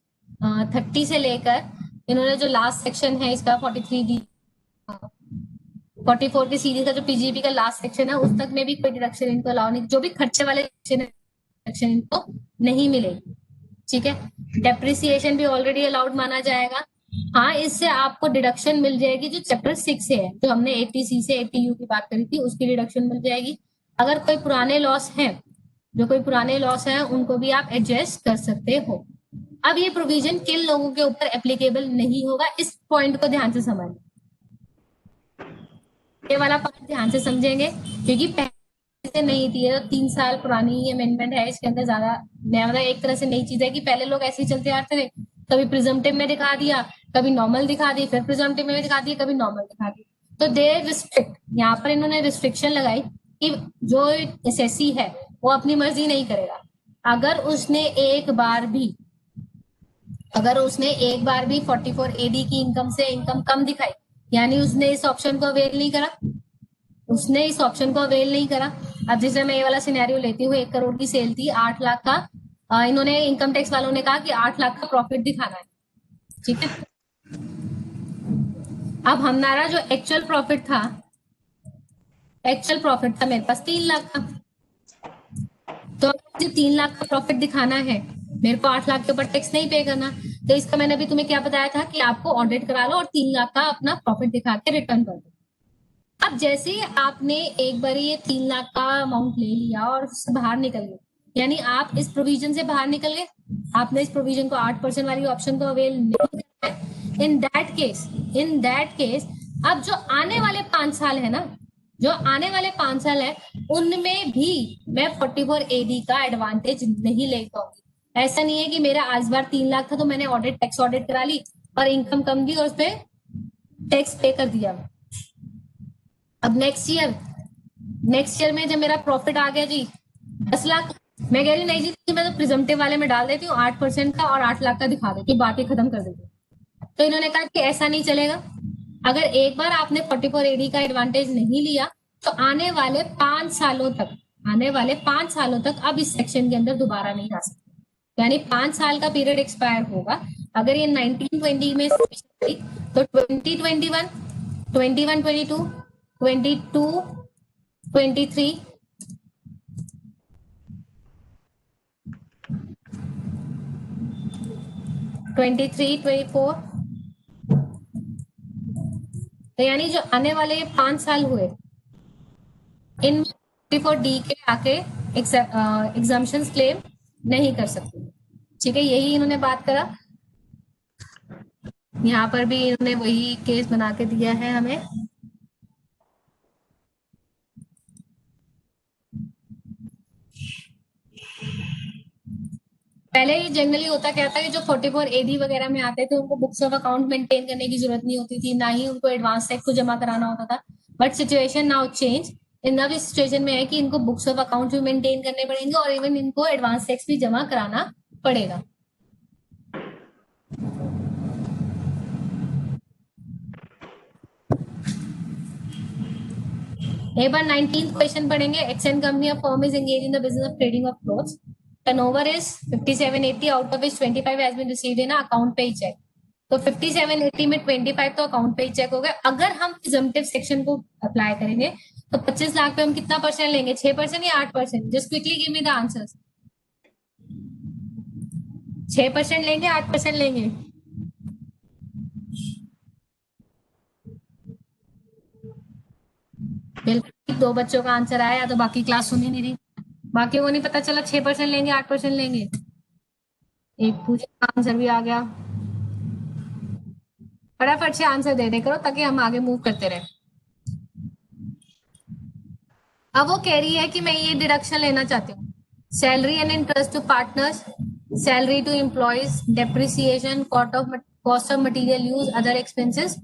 30 से लेकर इन्होंने जो लास्ट सेक्शन है इसका 43D 44 की सीरीज का जो पीजीपी का लास्ट सेक्शन है उस तक में भी कोई डिडक्शन इनको अलाउ नहीं, जो भी खर्चे वाले डिडक्शन इनको नहीं मिलेगी, ठीक है। डेप्रिसिएशन भी ऑलरेडी अलाउड माना जाएगा। हाँ, इससे आपको डिडक्शन मिल जाएगी जो चैप्टर 6 से है, जो हमने 80C से 80U की बात करी थी उसकी डिडक्शन मिल जाएगी। अगर कोई पुराने लॉस है, जो कोई पुराने लॉस है उनको भी आप एडजस्ट कर सकते हो। अब ये प्रोविजन किन लोगों के ऊपर एप्लीकेबल नहीं होगा, इस पॉइंट को ध्यान से समझ, ये वाला पार्ट ध्यान से समझेंगे, क्योंकि पहले से नहीं थी, ये 3 साल पुरानी अमेंडमेंट है, इसके अंदर ज्यादा नया मतलब एक तरह से नई चीज है कि पहले लोग ऐसे ही चलते आते थे, कभी प्रिजम्पटिव में दिखा दिया, कभी नॉर्मल दिखा दी, फिर प्रिजम्पटिव में दिखा दिया, कभी नॉर्मल दिखा दी। तो दे रिस्ट्रिक्ट, यहाँ पर इन्होंने रिस्ट्रिक्शन लगाई कि जो एसएससी है वो अपनी मर्जी नहीं करेगा। अगर उसने एक बार भी 44 एडी की इनकम से इनकम कम दिखाई, यानी उसने इस ऑप्शन को अवेल नहीं करा, अब जैसे मैं ये वाला सिनेरियो लेती हूँ, 1 करोड़ की सेल थी, 8 लाख का इन्होंने इनकम टैक्स वालों ने कहा कि 8 लाख का प्रॉफिट दिखाना है, ठीक है। अब हमारा जो एक्चुअल प्रॉफिट था मेरे पास 3 लाख का, तो मुझे 3 लाख का प्रॉफिट दिखाना है, मेरे को 8 लाख के ऊपर टैक्स नहीं पे करना, तो इसका मैंने अभी तुम्हें क्या बताया था कि आपको ऑडिट करा लो और 3 लाख का अपना प्रॉफिट दिखा के रिटर्न कर दो। अब जैसे ही आपने एक बार ये 3 लाख का अमाउंट ले लिया और उससे बाहर निकल गए, यानी आप इस प्रोविजन से बाहर निकल गए, आपने इस प्रोविजन को 8% वाली ऑप्शन को अवेल नहीं किया है, इन दैट केस अब जो आने वाले 5 साल है ना, जो आने वाले 5 साल है, उनमें भी मैं 44AD का एडवांटेज नहीं ले पाऊंगी। ऐसा नहीं है कि मेरा आज बार 3 लाख था तो मैंने ऑडिट टैक्स ऑडिट करा ली और इनकम कम दी और उस पर टैक्स पे कर दिया। अब नेक्स्ट ईयर में जब मेरा प्रॉफिट आ गया जी 10 लाख, मैं कह रही नहीं जी मैं तो प्रिजम्पटिव वाले में डाल देती हूँ 8% का और 8 लाख का दिखा देती हूँ, बात ही खत्म कर देती हूँ। तो इन्होंने कहा कि ऐसा नहीं चलेगा। अगर एक बार आपने 44AD का एडवांटेज नहीं लिया तो आने वाले 5 सालों तक अब इस सेक्शन के अंदर दोबारा नहीं आ सकते, यानी 5 साल का पीरियड एक्सपायर होगा। अगर ये 1920 में तो 2021, 21, 22, 22, 23, 23, 24, तो यानी जो आने वाले 5 साल हुए इन 44D के आके एग्जाम्पशन क्लेम नहीं कर सकते। ठीक है, यही इन्होंने बात करा। यहाँ पर भी इन्होंने वही केस बना के दिया है हमें। पहले ही जनरली होता क्या था कि जो 44AD वगैरह में आते थे उनको बुक्स ऑफ अकाउंट मेंटेन करने की जरूरत नहीं होती थी, ना ही उनको एडवांस टैक्स को जमा कराना होता था। बट सिचुएशन नाउ चेंज, इन नव सिचुएशन में है कि इनको बुक्स ऑफ अकाउंट भी मेंटेन करने पड़ेंगे और इवन इनको एडवांस टैक्स भी जमा कराना पड़ेगा। एक बार 19th क्वेश्चन पढ़ेंगे। XN company of firm is engage in the business of trading of clothes. Turnover is 5780, out of which 25 has been received in account payee cheque. तो 5780 में 25 तो अकाउंट पे चेक हो गया। अगर हम प्रिजम्पटिव सेक्शन को apply करेंगे तो 25 लाख पे हम कितना परसेंट लेंगे, 6% या 8%? Just quickly give me the answer. 6% लेंगे, 8% लेंगे? बिल्कुल, 2 बच्चों का आंसर आया, या तो बाकी क्लास सुनी नहीं रही, बाकी को नहीं पता चला 6% लेंगे 8% लेंगे। एक पूजा का आंसर भी आ गया। फटाफट से आंसर दे दे करो ताकि हम आगे मूव करते रहे। अब वो कह रही है कि मैं ये डिडक्शन लेना चाहती हूँ। Salary and interest to partners, salary to employees, depreciation, cost of material use, other expenses.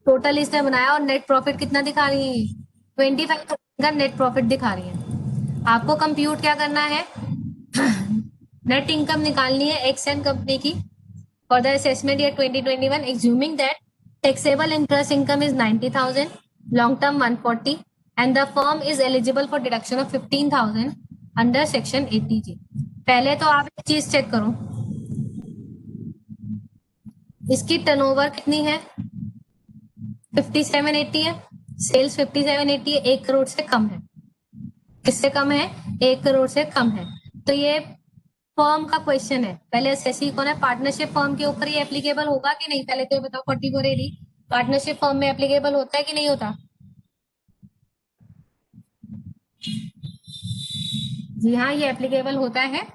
Total इसने बनाया और नेट प्रॉफिट कितना दिखा रही है? 25 का नेट प्रॉफिट दिखा रही है। आपको कंप्यूट क्या करना है? नेट इनकम निकालनी है एक्सएन कंपनी की for the assessment year 2021, assuming that taxable interest income is 90,000, long term 140, and the firm is eligible for deduction of 15,000 under section 80G। पहले तो आप एक चीज चेक करो, इसकी टर्नओवर कितनी है? 5780 है, सेल्स 5780 है, 1 करोड़ से कम है। किससे कम है? 1 करोड़ से कम है। तो ये फर्म का क्वेश्चन है। पहले एसएससी कौन है? पार्टनरशिप फर्म के ऊपर ये एप्लीकेबल होगा कि नहीं? पहले तो ये बताओ, 44AD पार्टनरशिप फर्म में एप्लीकेबल होता है कि नहीं होता? जी हाँ, ये एप्लीकेबल होता है।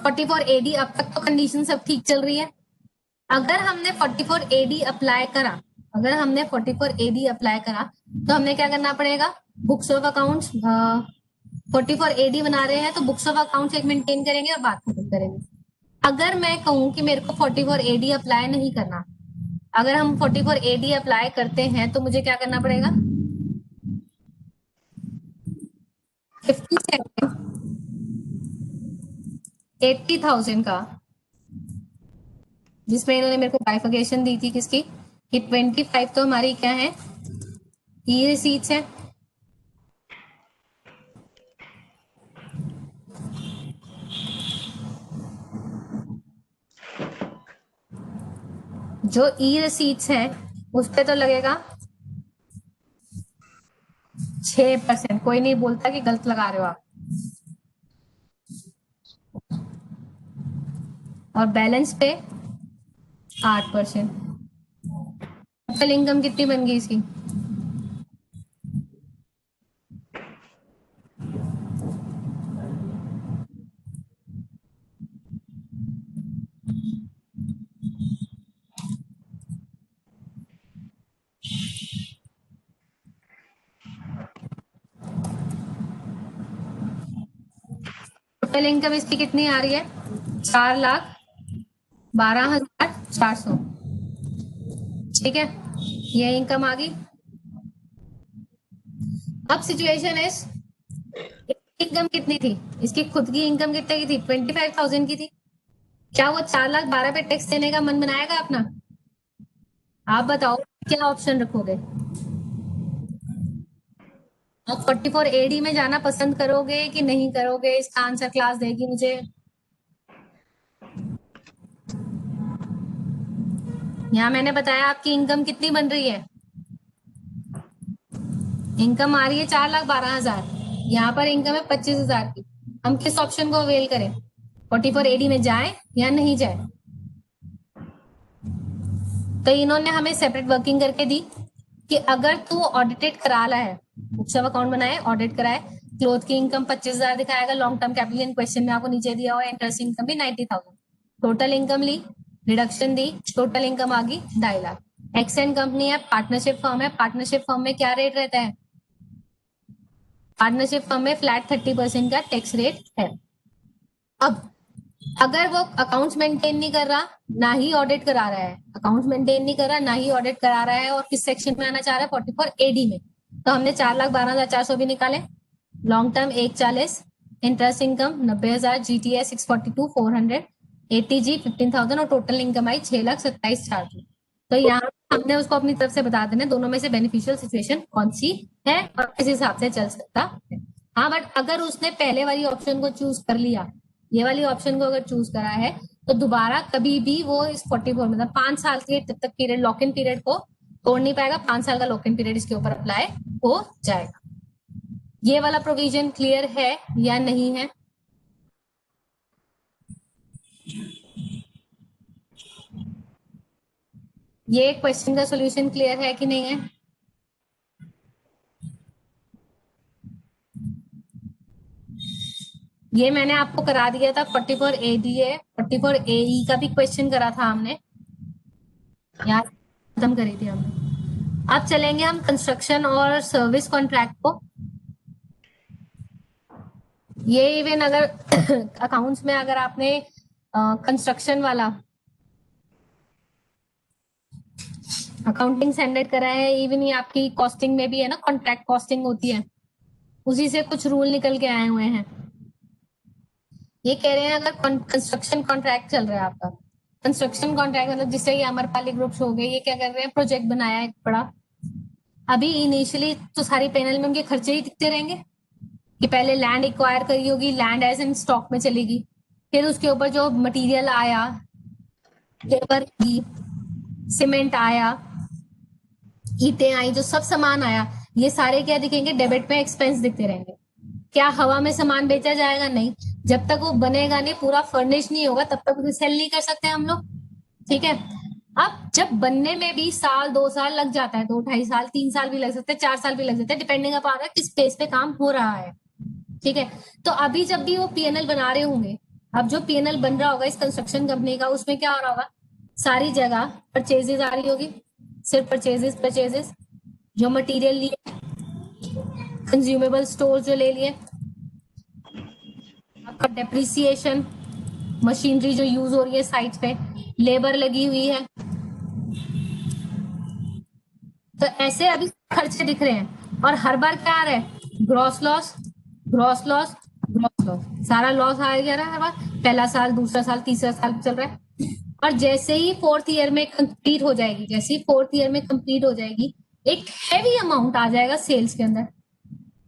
44AD अब तक तो कंडीशन सब ठीक चल रही है। अगर हमने 44AD अप्लाई करा, तो हमने क्या करना पड़ेगा? बुक्स ऑफ अकाउंट्स 44AD बना रहे हैं तो बुक्स ऑफ अकाउंट्स एक मेंटेन करेंगे और बात खत्म करेंगे। अगर मैं कहूं कि मेरे को 44AD अप्लाई नहीं करना, अगर हम 44AD अप्लाई करते हैं तो मुझे क्या करना पड़ेगा? 57 80,000 का, जिसमें इन्होंने मेरे को बाइफिकेशन दी थी किसकी, कि 25 तो हमारी क्या है? ई रिसीट्स है। जो ई रिसीट्स है उस पे तो लगेगा 6%। कोई नहीं बोलता कि गलत लगा रहे हो आप। और बैलेंस पे 8%। टोटल इनकम कितनी बन गई इसकी? टोटल इनकम इसकी कितनी आ रही है? 4,12,400। ठीक है, ये इनकम आ गई। अब सिचुएशन है, इनकम कितनी थी इसकी? खुद की इनकम कितने की थी? 25,000 की थी। क्या वो 4,12,000 पे टैक्स देने का मन बनाएगा अपना? आप बताओ क्या ऑप्शन रखोगे? आप 44 AD में जाना पसंद करोगे कि नहीं करोगे? इसका आंसर क्लास देगी मुझे। यहाँ मैंने बताया आपकी इनकम कितनी बन रही है। इनकम आ रही है 4,12,000। यहाँ पर इनकम है 25,000 की। हम किस ऑप्शन को अवेल करें? 44 AD में जाए या नहीं जाए? तो इन्होंने हमें सेपरेट वर्किंग करके दी कि अगर तू ऑडिटेड करा ला है, बुक्स ऑफ अकाउंट बनाए, ऑडिट कराए, क्लोथ की इनकम 25,000 दिखाएगा, long term capital in question में आपको नीचे दिया हुआ है, इंटरेस्ट इनकम भी 90,000। टोटल इनकम ली, रिडक्शन दी, टोटल इनकम आ गई 2.5 लाख। एक्सेंट कंपनी है, पार्टनरशिप फर्म है। पार्टनरशिप फर्म में क्या रेट रहता है? पार्टनरशिप फर्म में फ्लैट 30% का टैक्स रेट है। अब अगर वो अकाउंट्स मेंटेन नहीं कर रहा, ना ही ऑडिट करा रहा है, अकाउंट्स मेंटेन नहीं कर रहा, ना ही ऑडिट करा रहा है, और किस सेक्शन में आना चाह रहा है? 44 AD में। तो हमने 4,12,400 भी निकाले। Long term 1,40, interest income 90,000, GTS 642,400, ATG 15,000 और टोटल इनकम आई 6,27,400। तो यहाँ हमने उसको अपनी तरफ से बता देना दोनों में से बेनिफिशियल सिचुएशन कौन सी है और किस हिसाब से चल सकता है। हाँ, बट अगर उसने पहले वाली ऑप्शन को चूज कर लिया, ये वाली ऑप्शन को अगर चूज करा है, तो दोबारा कभी भी वो इस 44 मतलब 5 साल के तब तक पीरियड, लॉक इन पीरियड को तोड़ नहीं पाएगा। 5 साल का लॉक इन पीरियड इसके ऊपर अप्लाई हो जाएगा। ये वाला प्रोविजन क्लियर है या नहीं है? ये क्वेश्चन का सॉल्यूशन क्लियर है कि नहीं है? ये मैंने आपको करा दिया था 44 AD है, 44 AE का भी क्वेश्चन करा था हमने, यार खत्म करी थी हमने। अब चलेंगे हम कंस्ट्रक्शन और सर्विस कॉन्ट्रैक्ट को। ये इवन अगर अकाउंट्स में अगर आपने कंस्ट्रक्शन वाला अकाउंटिंग स्टैंडर्ड करा है, इवन ये आपकी कॉस्टिंग में भी है ना, कॉन्ट्रैक्ट कॉस्टिंग होती है, उसी से कुछ रूल निकल के आए हुए हैं। ये कह रहे हैं अगर कंस्ट्रक्शन कॉन्ट्रैक्ट चल रहा है आपका, कंस्ट्रक्शन कॉन्ट्रैक्ट मतलब जिससे ये अमरपाली ग्रुप्स हो गए, ये क्या कर रहे हैं? प्रोजेक्ट बनाया है बड़ा। अभी इनिशियली तो सारी पैनल में उनके खर्चे ही दिखते रहेंगे कि पहले लैंड एक्वायर करी होगी, लैंड एज इन स्टॉक में चलेगी, फिर उसके ऊपर जो मटेरियल आया, लेबर की, सीमेंट आया, ईंटें आई, जो सब सामान आया, ये सारे क्या दिखेंगे? डेबिट में एक्सपेंस दिखते रहेंगे। क्या हवा में सामान बेचा जाएगा? नहीं। जब तक वो बनेगा नहीं, पूरा फर्निश नहीं होगा, तब तक उसे सेल नहीं कर सकते हम लोग। ठीक है। अब जब बनने में भी साल 2 साल लग जाता है, 2 ढाई साल 3 साल भी लग सकते हैं, 4 साल भी लग सकते हैं, डिपेंडिंग अपॉन किस पेस पे काम हो रहा है। ठीक है। तो अभी जब भी वो पीएनएल बना रहे होंगे, अब जो पीएनएल बन रहा होगा इस कंस्ट्रक्शन कंपनी का, उसमें क्या हो रहा होगा? सारी जगह परचेजेस आ रही होगी, सिर्फ परचेजेस परचेजेस, जो मटेरियल लिए, कंज्यूमेबल स्टोर जो ले लिए, आपका डेप्रिसिएशन, मशीनरी जो यूज हो रही है साइट पे, लेबर लगी हुई है, तो ऐसे अभी खर्चे दिख रहे हैं। और हर बार क्या आ रहा है? Gross loss, gross loss, gross loss, सारा लॉस आ जा रहा है हर बार। पहला साल, दूसरा साल, तीसरा साल चल रहा है। और जैसे ही फोर्थ ईयर में कंप्लीट हो जाएगी, जैसे ही फोर्थ ईयर में कंप्लीट हो जाएगी, एक हैवी अमाउंट आ जाएगा सेल्स के अंदर,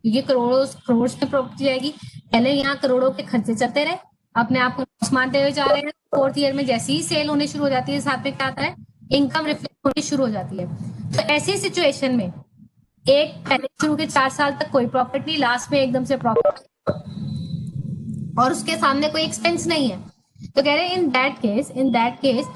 क्योंकि करोड़ों करोड़ में प्रॉपर्टी जाएगी। पहले यहाँ करोड़ों के खर्चे चलते रहे, अपने आप को लॉस मानते हुए जा रहे हैं। फोर्थ ईयर में जैसे ही सेल होने शुरू हो जाती है, साथ में क्या आता है? इनकम रिफ्लेक्ट होनी शुरू हो जाती है। तो ऐसी सिचुएशन में एक पहले शुरू के 4 साल तक कोई प्रॉफिट नहीं, लास्ट में एकदम से प्रॉफिट, और उसके सामने कोई एक्सपेंस नहीं है। तो कह रहे हैं इन दैट केस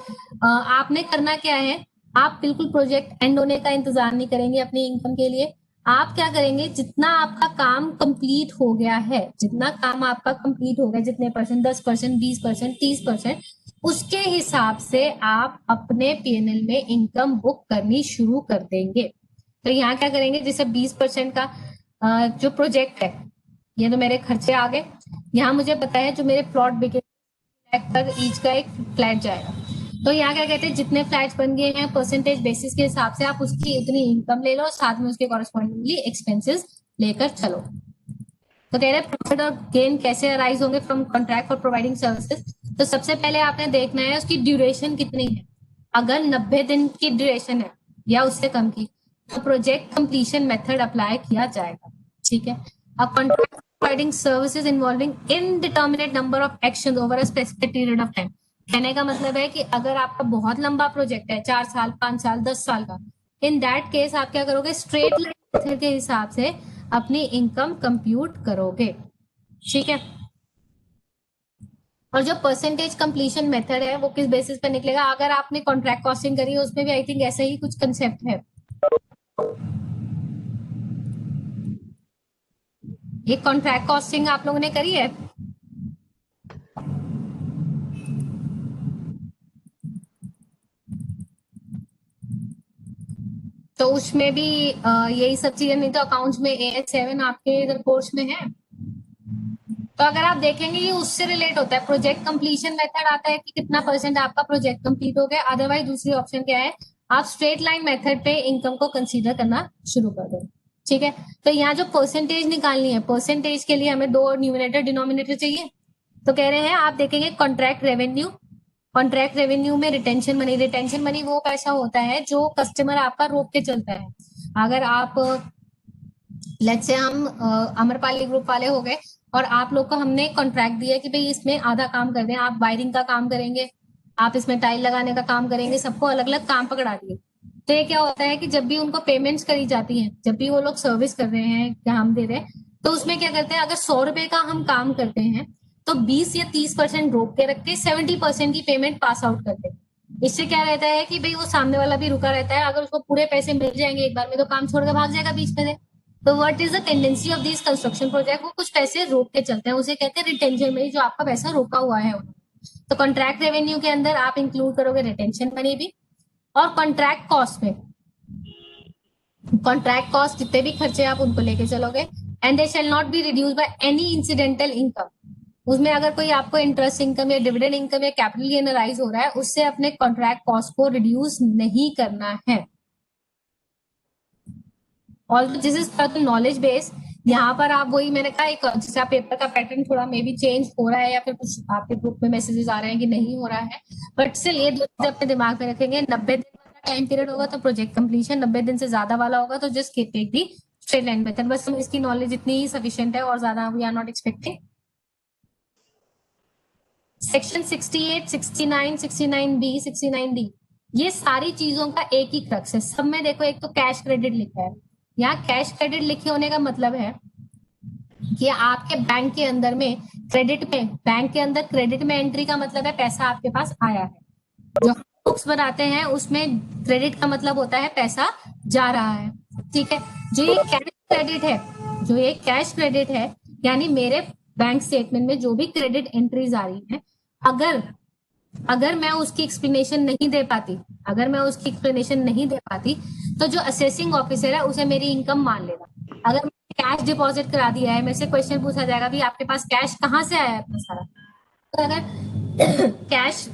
आपने करना क्या है, आप बिल्कुल प्रोजेक्ट एंड होने का इंतजार नहीं करेंगे अपनी इनकम के लिए। आप क्या करेंगे, जितना आपका काम कंप्लीट हो गया है, जितना काम आपका कंप्लीट हो गया, जितने परसेंट, 10%, 20%, 30%, उसके हिसाब से आप अपने पीएनएल में इनकम बुक करनी शुरू कर देंगे। तो यहाँ क्या करेंगे, जैसे 20% का जो प्रोजेक्ट है, ये तो मेरे खर्चे आ गए। यहाँ मुझे पता है जो मेरे प्लॉट बिके पर ईच का एक फ्लैट जाएगा। तो यहाँ क्या कहते हैं, जितने फ्लैट्स बन गए हैं परसेंटेज बेसिस के हिसाब से आप उसकी इतनी इनकम ले लो, साथ में उसके कॉरेस्पॉन्डिंगली एक्सपेंसेस लेकर चलो। तो कह रहे हैं प्रॉफिट और गेन कैसे अराइज होंगे from contract for providing services. तो सबसे पहले आपने देखना है उसकी ड्यूरेशन कितनी है। अगर 90 दिन की ड्यूरेशन है या उससे कम की, तो प्रोजेक्ट कंप्लीशन मेथड अप्लाई किया जाएगा। ठीक है। A contract providing services involving indeterminate number of actions over a specific period of time। कहने का मतलब है कि अगर आपका बहुत लंबा प्रोजेक्ट है, 4 साल, 5 साल, 10 साल का, इन दैट केस आप क्या करोगे, स्ट्रेट लाइन मेथड के हिसाब से अपनी इनकम कंप्यूट करोगे। ठीक है। और जो परसेंटेज कंप्लीशन मेथड है वो किस बेसिस पे निकलेगा, अगर आपने कॉन्ट्रैक्ट कॉस्टिंग करी है उसमें भी आई थिंक ऐसा ही कुछ कंसेप्ट है। ये कॉन्ट्रैक्ट कॉस्टिंग आप लोगों ने करी है? तो उसमें भी यही सब चीजें, नहीं तो अकाउंट्स में AS7 आपके इधर कोर्स में है। तो अगर आप देखेंगे ये उससे रिलेट होता है, प्रोजेक्ट कंप्लीशन मेथड आता है कि कितना परसेंट आपका प्रोजेक्ट कंप्लीट हो गया। अदरवाइज दूसरी ऑप्शन क्या है, आप स्ट्रेट लाइन मेथड पे इनकम को कंसीडर करना शुरू कर दो। ठीक है। तो यहाँ जो परसेंटेज निकालनी है, परसेंटेज के लिए हमें 2 न्यूमिनेटर डिनोमिनेटर चाहिए। तो कह रहे हैं आप देखेंगे कॉन्ट्रैक्ट रेवेन्यू, कॉन्ट्रैक्ट रेवेन्यू में रिटेंशन मनी, रिटेंशन मनी वो पैसा होता है जो कस्टमर आपका रोक के चलता है। अगर आप लेट्स से हम अमरपाली ग्रुप वाले हो गए और आप लोग को हमने कॉन्ट्रैक्ट दिया कि भाई इसमें आधा काम कर दें, आप वायरिंग का काम करेंगे, आप इसमें टाइल लगाने का काम करेंगे, सबको अलग अलग काम पकड़ा दिए। तो ये क्या होता है कि जब भी उनको पेमेंट्स करी जाती हैं, जब भी वो लोग सर्विस कर रहे हैं, काम दे रहे हैं, तो उसमें क्या करते हैं, अगर 100 रुपए का हम काम करते हैं तो 20 या 30% रोक के रख के 70% की पेमेंट पास आउट करते हैं। इससे क्या रहता है कि भाई वो सामने वाला भी रुका रहता है, अगर उसको पूरे पैसे मिल जाएंगे एक बार में तो काम छोड़ के भाग जाएगा बीच में से। तो what is the tendency of this construction project, वो कुछ पैसे रोक के चलते हैं, उसे कहते हैं रिटेंशन मनी, जो आपका पैसा रोका हुआ है। तो कॉन्ट्रैक्ट रेवेन्यू के अंदर आप इंक्लूड करोगे रिटेंशन मनी भी। और कॉन्ट्रैक्ट कॉस्ट में, कॉन्ट्रैक्ट कॉस्ट जितने भी खर्चे आप उनको लेके चलोगे। And they shall not be reduce by any incidental income. उसमें अगर कोई आपको इंटरेस्ट इनकम या डिविडेंड इनकम या कैपिटल गेन राइज हो रहा है, उससे अपने कॉन्ट्रैक्ट कॉस्ट को रिड्यूस नहीं करना है। All this is for the knowledge base. यहाँ पर आप वही मैंने कहा, एक जैसे पेपर का पैटर्न थोड़ा मे बी चेंज हो रहा है या फिर कुछ आपके ग्रुप में मैसेजेस आ रहे हैं कि नहीं हो रहा है, बट स्टिल ये 2 चीजें अपने दिमाग में रखेंगे। 90 दिन वाला टाइम पीरियड होगा तो प्रोजेक्ट कंप्लीशन, 90 दिन से ज्यादा वाला होगा तो just take the straight line method. बस इसकी नॉलेज इतनी ही सफिशिएंट है और ज्यादा we are not expecting. Section 68, 69, 69B, 69D, ये सारी चीजों का एक ही क्रक्स है। सब में देखो एक तो कैश क्रेडिट लिखा है। यहाँ कैश क्रेडिट लिखे होने का मतलब है कि आपके बैंक के अंदर में क्रेडिट में, बैंक के अंदर क्रेडिट में एंट्री का मतलब है पैसा आपके पास आया है। जो बुक्स बनाते हैं उसमें क्रेडिट का मतलब होता है पैसा जा रहा है। ठीक है। जो ये कैश क्रेडिट है, जो ये कैश क्रेडिट है, यानी मेरे बैंक स्टेटमेंट में जो भी क्रेडिट एंट्रीज आ रही है, अगर अगर मैं उसकी एक्सप्लेनेशन नहीं दे पाती, अगर मैं उसकी एक्सप्लेनेशन नहीं दे पाती, तो जो असेसिंग ऑफिसर है उसे मेरी इनकम मान लेगा। अगर मैंने कैश डिपॉजिट करा दिया है, मेरे से क्वेश्चन पूछा जाएगा भी आपके पास कैश कहाँ से आया है इतना सारा। तो अगर कैश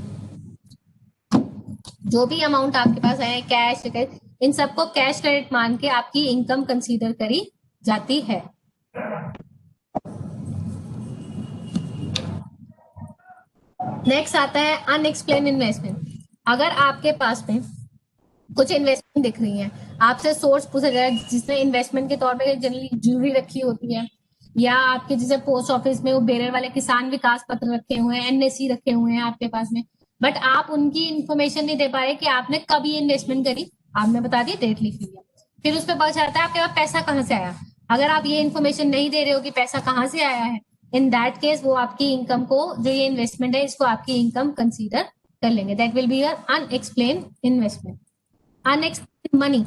जो भी अमाउंट आपके पास आया है, कैश, इन सबको कैश क्रेडिट मान के आपकी इनकम कंसीडर करी जाती है। नेक्स्ट आता है अनएक्सप्लेन इन्वेस्टमेंट। अगर आपके पास में कुछ इन्वेस्टमेंट दिख रही है, आपसे सोर्स पूछा जाए जिसमें इन्वेस्टमेंट के तौर पे जनरली ज्वेलरी रखी होती है, या आपके जैसे पोस्ट ऑफिस में वो बेरर वाले किसान विकास पत्र रखे हुए हैं, NSC रखे हुए हैं आपके पास में, बट आप उनकी इंफॉर्मेशन नहीं दे पा रहे कि आपने कब ये इन्वेस्टमेंट करी। आपने बता दी, डेट लिख लिया, फिर उस पर पता चलता है आपके पास पैसा कहाँ से आया। अगर आप ये इन्फॉर्मेशन नहीं दे रहे हो कि पैसा कहाँ से आया है, इन दैट केस वो आपकी इनकम को, जो ये इन्वेस्टमेंट है इसको आपकी इनकम कंसीडर कर लेंगे. That will be your unexplained investment. Unexplained money,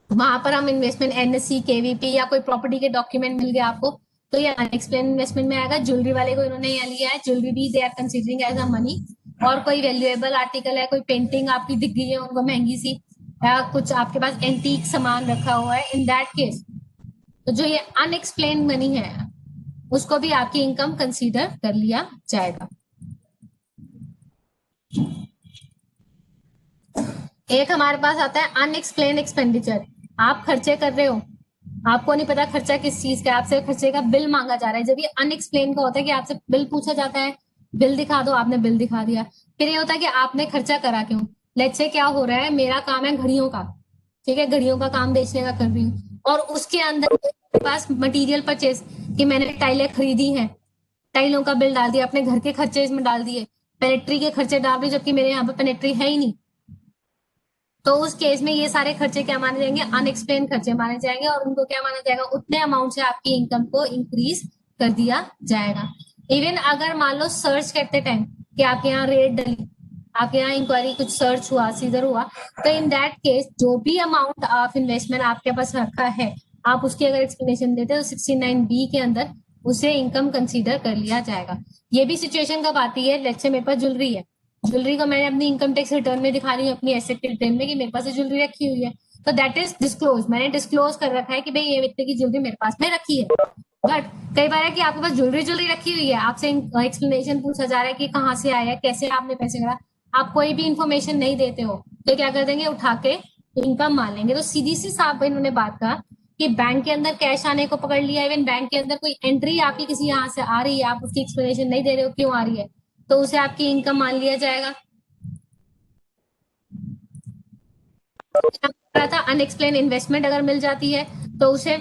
वहां पर हम इन्वेस्टमेंट एनएससी केवीपी या कोई प्रॉपर्टी के डॉक्यूमेंट मिल गया आपको, तो ये अनएक्सप्लेन इन्वेस्टमेंट में आएगा. ज्वेलरी वाले को इन्होंने यहाँ लिया है, ज्वेलरी भी they are considering as a money. और कोई वैल्यूएबल आर्टिकल है, कोई पेंटिंग आपकी दिख गई है उनको महंगी सी, या कुछ आपके पास एंटीक सामान रखा हुआ है, इन दैट केस तो जो ये अनएक्सप्लेन मनी है उसको भी आपकी इनकम कंसीडर कर लिया जाएगा. एक हमारे पास आता है अनएक्सप्लेन एक्सपेंडिचर. आप खर्चे कर रहे हो, आपको नहीं पता खर्चा किस चीज का, आपसे खर्चे का बिल मांगा जा रहा है. जब ये अनएक्सप्लेन का होता है कि आपसे बिल पूछा जाता है, बिल दिखा दो, आपने बिल दिखा दिया. फिर ये होता है कि आपने खर्चा करा क्यों. लेट्स से क्या हो रहा है, मेरा काम है घड़ियों का, ठीक है, घड़ियों का काम बेचने का कर रही हूँ, और उसके अंदर मेरे पास मटेरियल परचेज कि मैंने टाइलें खरीदी हैं, टाइलों का बिल डाल दिया, अपने घर के खर्चे इसमें डाल दिए, पेनेट्री के खर्चे डाल दिए, जबकि मेरे यहाँ पे पेनेट्री है ही नहीं. तो उस केस में ये सारे खर्चे क्या माने जाएंगे, अनएक्सप्लेन खर्चे माने जाएंगे, और उनको क्या माना जाएगा, उतने अमाउंट से आपकी इनकम को इंक्रीज कर दिया जाएगा. इवन अगर मान लो सर्च करते टाइम कि आपके यहाँ रेड डली, आपके यहाँ इंक्वायरी कुछ सर्च हुआ, सीधर हुआ, तो इन दैट केस जो भी अमाउंट ऑफ इन्वेस्टमेंट आपके पास रखा है, आप उसकी अगर एक्सप्लेनेशन देते हैं तो 69B के अंदर उसे इनकम कंसीडर कर लिया जाएगा. ये भी सिचुएशन कब आती है, लेट्स से मेरे पास ज्वेलरी है, ज्वेलरी को मैंने अपनी इनकम टैक्स रिटर्न में दिखा रही हूँ, अपनी एसेट रिटर्न में कि मेरे पास ज्वेलरी रखी हुई है, तो दैट इज डिस्क्लोज. मैंने डिस्क्लोज कर रखा है कि भाई ये इतने की ज्वेलरी मेरे पास में रखी है. बट कई बार है कि आपके पास ज्वेलरी रखी हुई है, आपसे एक्सप्लेनेशन पूछा जा रहा है कि कहाँ से आया, कैसे आपने पैसे करा, आप कोई भी इंफॉर्मेशन नहीं देते हो, तो क्या कर देंगे, उठा के इनकम मान लेंगे. तो सीधी सी साफ इन्होंने बात कहा कि बैंक के अंदर कैश आने को पकड़ लिया, इवन बैंक के अंदर कोई एंट्री आपकी किसी यहाँ से आ रही है, आप उसकी एक्सप्लेनेशन नहीं दे रहे हो क्यों आ रही है, तो उसे आपकी इनकम मान लिया जाएगा. था अनएक्सप्लेन इन्वेस्टमेंट अगर मिल जाती है तो उसे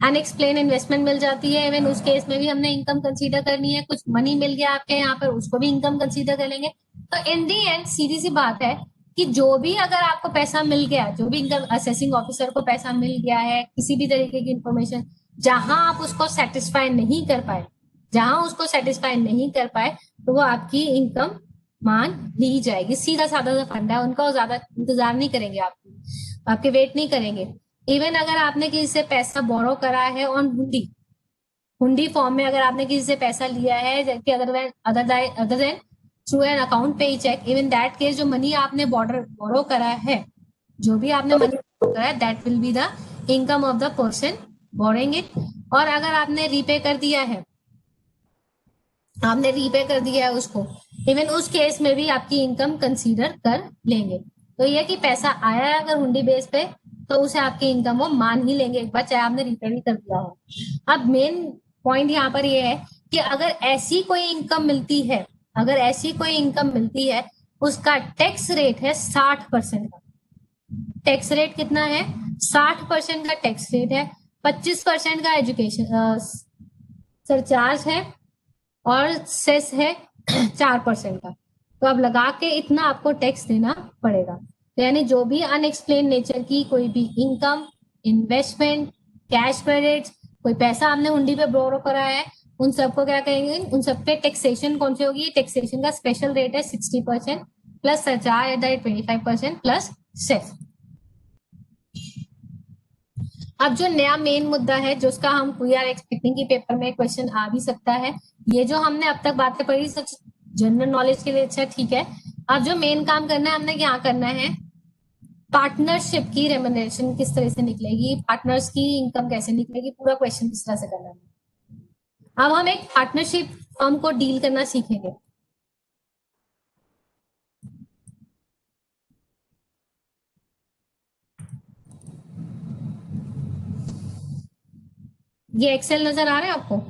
अनएक्सप्लेन इन्वेस्टमेंट मिल जाती है. इवन उस केस में भी हमने इनकम कंसीडर करनी है. कुछ मनी मिल गया आपके यहाँ पर, उसको भी इनकम कंसीडर कर लेंगे. तो इन दी एंड सीधी सी बात है कि जो भी अगर आपको पैसा मिल गया, जो भी इनकम असेसिंग ऑफिसर को पैसा मिल गया है, किसी भी तरीके की इंफॉर्मेशन, जहां आप उसको सेटिस्फाई नहीं कर पाए, जहां उसको सेटिस्फाई नहीं कर पाए, तो वो आपकी इनकम मान ली जाएगी. सीधा साधा सा फंडा है उनका, ज्यादा इंतजार नहीं करेंगे, आपके वेट नहीं करेंगे. इवन अगर आपने किसी से पैसा बोरो करा है ऑन हुंडी, हुंडी फॉर्म में अगर आपने किसी से पैसा लिया है, जबकि other than through an account payee check, even that case जो मनी आपने बोरो करा है, जो भी आपने मनी करा है, that will be the income of the person boring it. और अगर आपने रीपे कर दिया है, आपने रीपे कर दिया है उसको, इवन उस केस में भी आपकी इनकम कंसीडर कर लेंगे. तो ये कि पैसा आया है अगर हुंडी बेस पे, तो उसे आपकी इनकम वो मान ही लेंगे एक बार, चाहे आपने रीपे भी कर दिया हो. अब मेन पॉइंट यहाँ पर ये है कि अगर ऐसी कोई इनकम मिलती है, अगर ऐसी कोई इनकम मिलती है, उसका टैक्स रेट है 60% का. टैक्स रेट कितना है, 60% का टैक्स रेट है. 25% का एजुकेशन सरचार्ज है, और सेस है 4% का. तो अब लगा के इतना आपको टैक्स देना पड़ेगा. तो यानी जो भी अनएक्सप्लेन नेचर की कोई भी इनकम, इन्वेस्टमेंट, कैश क्रेडिट, कोई पैसा आपने हुंडी पे बोरो करा है, उन सबको क्या कहेंगे, उन सब पे टैक्सेशन कौन सी होगी, टैक्सेशन का स्पेशल रेट है 60% plus surcharge at the rate 25% plus cess. अब जो नया मेन मुद्दा है, जिसका हम वी आर एक्सपेक्टिंग की पेपर में क्वेश्चन आ भी सकता है, ये जो हमने अब तक बातें पढ़ी सच जनरल नॉलेज के लिए अच्छा ठीक है. अब जो मेन काम करना है हमने क्या करना है, पार्टनरशिप की रेम्युनरेशन किस तरह से निकलेगी, पार्टनर्स की इनकम कैसे निकलेगी, पूरा क्वेश्चन किस तरह से करना है. अब हम एक पार्टनरशिप फर्म को डील करना सीखेंगे. ये एक्सेल नजर आ रहा है आपको,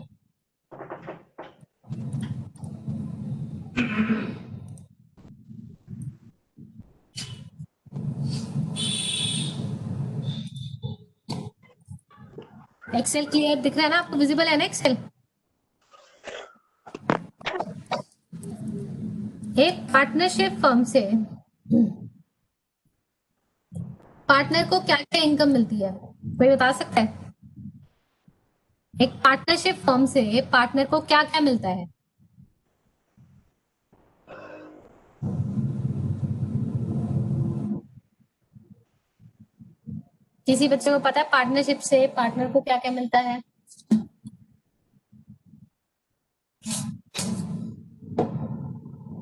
एक्सेल क्लियर दिख रहा है ना आपको, विजिबल है ना एक्सेल. एक पार्टनरशिप फर्म से पार्टनर को क्या क्या इनकम मिलती है, कोई बता सकता है. एक पार्टनरशिप फर्म से पार्टनर को क्या क्या मिलता है? किसी बच्चे को पता है पार्टनरशिप से पार्टनर को क्या क्या मिलता है?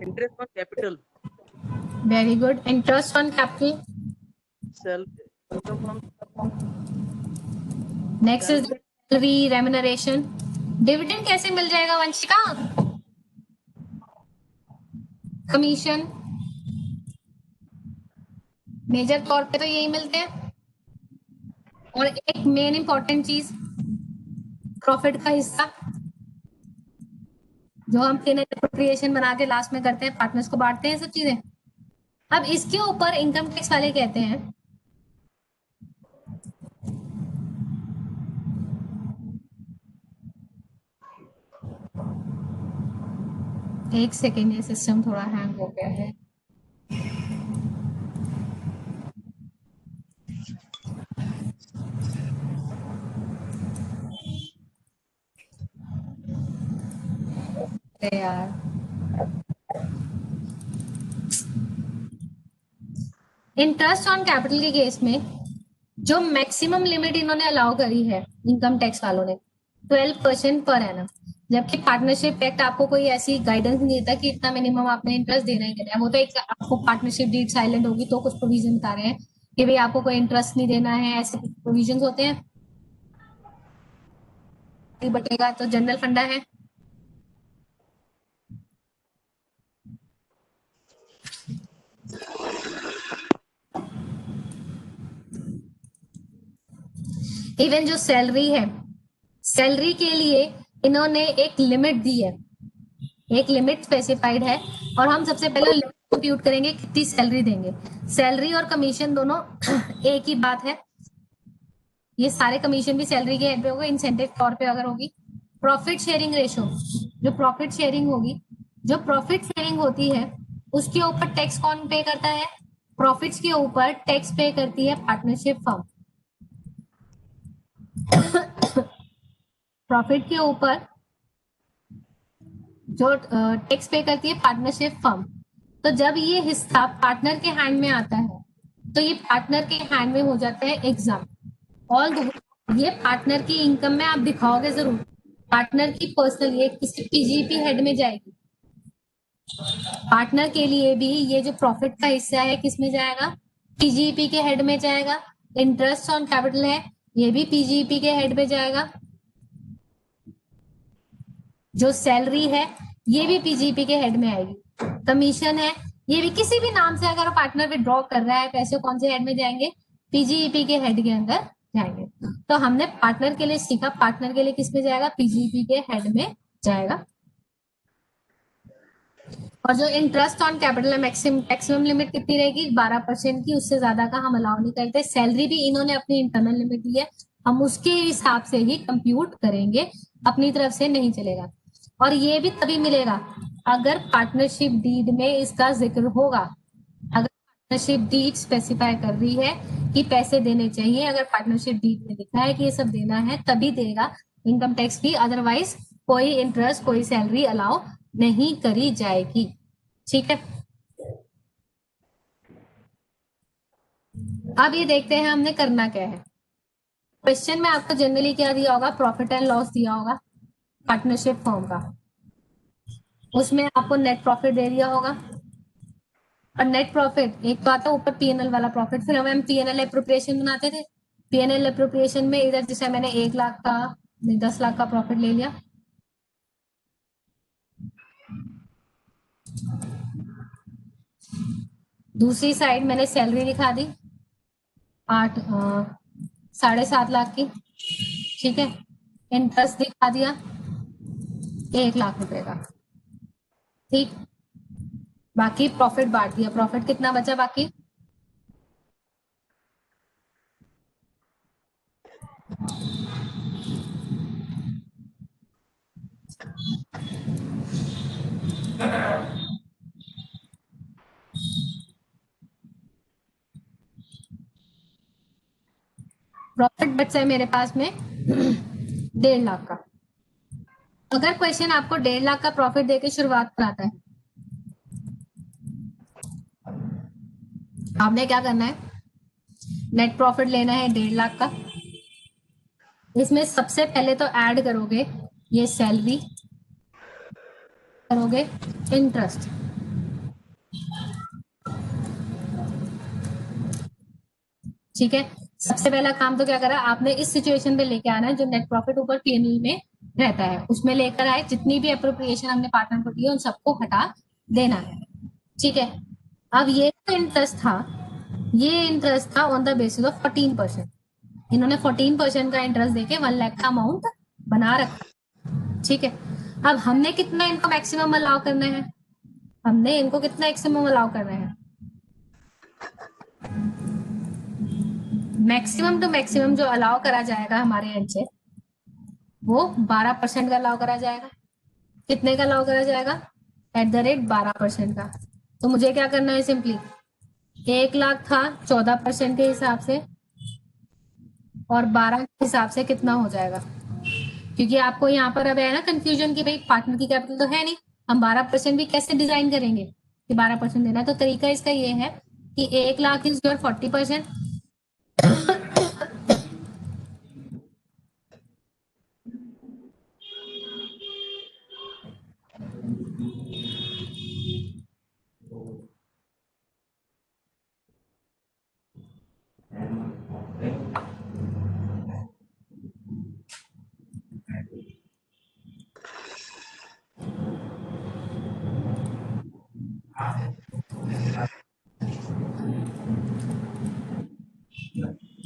Interest on capital, very good. Interest on capital. income from next is salary, salary, remuneration. Dividend कैसे मिल जाएगा वंशिका? कमीशन. मेजर तौर पे तो यही मिलते हैं. और एक मेन इंपॉर्टेंट चीज, प्रॉफिट का हिस्सा जो हम फिर अप्रोप्रिएशन बना के लास्ट में करते हैं, पार्टनर्स को बांटते हैं, सब चीजें. अब इसके ऊपर इनकम टैक्स वाले कहते हैं एक सेकेंड, ये सिस्टम थोड़ा हैंग हो गया है. अरे यार, इंटरेस्ट ऑन कैपिटल के केस में जो मैक्सिमम लिमिट इन्होंने अलाउ करी है इनकम टैक्स वालों ने, 12% पर एनम. जबकि पार्टनरशिप एक्ट आपको कोई ऐसी गाइडेंस नहीं देता कि इतना मिनिमम आपने इंटरेस्ट देना ही देना है. वो तो एक आपको पार्टनरशिप डीड साइलेंट होगी तो कुछ प्रोविजन बता रहे हैं कि भाई आपको कोई इंटरेस्ट नहीं देना है, ऐसे कुछ प्रोविजन होते हैं. बटेगा तो जनरल फंडा है. इवन जो सैलरी है, सैलरी के लिए इन्होंने एक लिमिट दी है, एक लिमिट स्पेसिफाइड है. और हम सबसे पहले लिमिट कंप्यूट करेंगे कितनी सैलरी देंगे. सैलरी और कमीशन दोनों एक ही बात है. ये सारे कमीशन भी सैलरी के हेड पे होगा, इंसेंटिव तौर पे अगर होगी. प्रॉफिट शेयरिंग रेशो, जो प्रॉफिट शेयरिंग होगी, जो प्रॉफिट शेयरिंग होती है उसके ऊपर टैक्स कौन पे करता है? प्रॉफिट्स के ऊपर टैक्स पे करती है पार्टनरशिप फर्म. प्रॉफिट के ऊपर जो टैक्स पे करती है पार्टनरशिप फर्म. तो जब ये हिस्सा पार्टनर के हैंड में आता है तो ये पार्टनर के हैंड में हो जाता है एग्जाम. ऑल ये पार्टनर की इनकम में आप दिखाओगे जरूर. पार्टनर की पर्सनल, ये किसी पीजीपी हेड में जाएगी. पार्टनर के लिए भी ये जो प्रॉफिट का हिस्सा है किस में जाएगा? पीजीपी के हेड में जाएगा. इंटरेस्ट ऑन कैपिटल है, ये भी पीजीपी के हेड में जाएगा. जो सैलरी है ये भी पीजीपी के हेड में आएगी. कमीशन है, ये भी किसी भी नाम से अगर पार्टनर विड्रॉ कर रहा है पैसे, कौन से हेड में जाएंगे? पीजीईपी के हेड के अंदर जाएंगे. तो हमने पार्टनर के लिए सीखा, पार्टनर के लिए किस में जाएगा? पीजीईपी के हेड में जाएगा. और जो इंटरेस्ट ऑन कैपिटल है, मैक्सिमम लिमिट कितनी रहेगी? 12% की, उससे ज्यादा का हम अलाउ नहीं करते. सैलरी भी इन्होंने अपनी इंटरनल लिमिट दी है, हम उसके हिसाब से ही कंप्यूट करेंगे, अपनी तरफ से नहीं चलेगा. और ये भी तभी मिलेगा अगर पार्टनरशिप डीड में इसका जिक्र होगा. अगर पार्टनरशिप डीड स्पेसिफाई कर रही है कि पैसे देने चाहिए, अगर पार्टनरशिप डीड में लिखा है कि ये सब देना है, तभी देगा इनकम टैक्स भी. अदरवाइज कोई इंटरेस्ट, कोई सैलरी अलाउ नहीं करी जाएगी. ठीक है. अब ये देखते हैं हमने करना क्या है. क्वेश्चन में आपको जनरली क्या दिया होगा? प्रॉफिट एंड लॉस दिया होगा पार्टनरशिप फॉर्म का. उसमें आपको नेट प्रॉफिट दे दिया होगा. और नेट प्रॉफिट एक तो आता है ऊपर पीएनएल वाला प्रॉफिट. फिर हम पीएनएल एप्रोप्रिएशन बनाते थे. पीएनएल एप्रोप्रिएशन में इधर जैसे मैंने 1 लाख का, 10 लाख का प्रॉफिट ले लिया. दूसरी साइड मैंने सैलरी दिखा दी 7.5 लाख की. ठीक है. इंटरेस्ट दिखा दिया 1 लाख रुपए का. ठीक. बाकी प्रॉफिट बांट दिया. प्रॉफिट कितना बचा बाकी? प्रॉफिट बचा है मेरे पास में 1.5 लाख का। अगर क्वेश्चन आपको 1.5 लाख का प्रॉफिट देके शुरुआत कराता है, आपने क्या करना है, नेट प्रॉफिट लेना है 1.5 लाख का। इसमें सबसे पहले तो ऐड करोगे ये सैलरी, करोगे इंटरेस्ट, ठीक है। सबसे पहला काम तो क्या करा आपने, इस सिचुएशन पे लेके आना है जो नेट प्रॉफिट ऊपर पीएनएल में रहता है, उसमें लेकर आए, जितनी भी अप्रोप्रिएशन हमने पार्टनर को दी है उन सबको हटा देना है, ठीक है। अब ये जो इंटरेस्ट था, ये इंटरेस्ट था ऑन द बेसिस ऑफ 14%। इन्होंने 14% का इंटरेस्ट देके 1 लाख का अमाउंट बना रखा, ठीक है। अब हमने कितना इनको मैक्सिमम अलाउ करना है, हमने इनको कितना मैक्सिमम अलाउ करना है, मैक्सिमम टू मैक्सिमम जो अलाउ करा जाएगा हमारे एंड से वो 12% का अलाउ करा जाएगा। कितने का अलाउ करा जाएगा, एट द रेट 12% का। तो मुझे क्या करना है, सिंपली 1 लाख था 14% के हिसाब से, और 12 के हिसाब से कितना हो जाएगा, क्योंकि आपको यहाँ पर अब है ना कंफ्यूजन कि भाई पार्टनर की कैपिटल तो है नहीं, हम 12% भी कैसे डिजाइन करेंगे कि 12% देना है। तो तरीका इसका ये है कि 1 लाख इज योर 40%,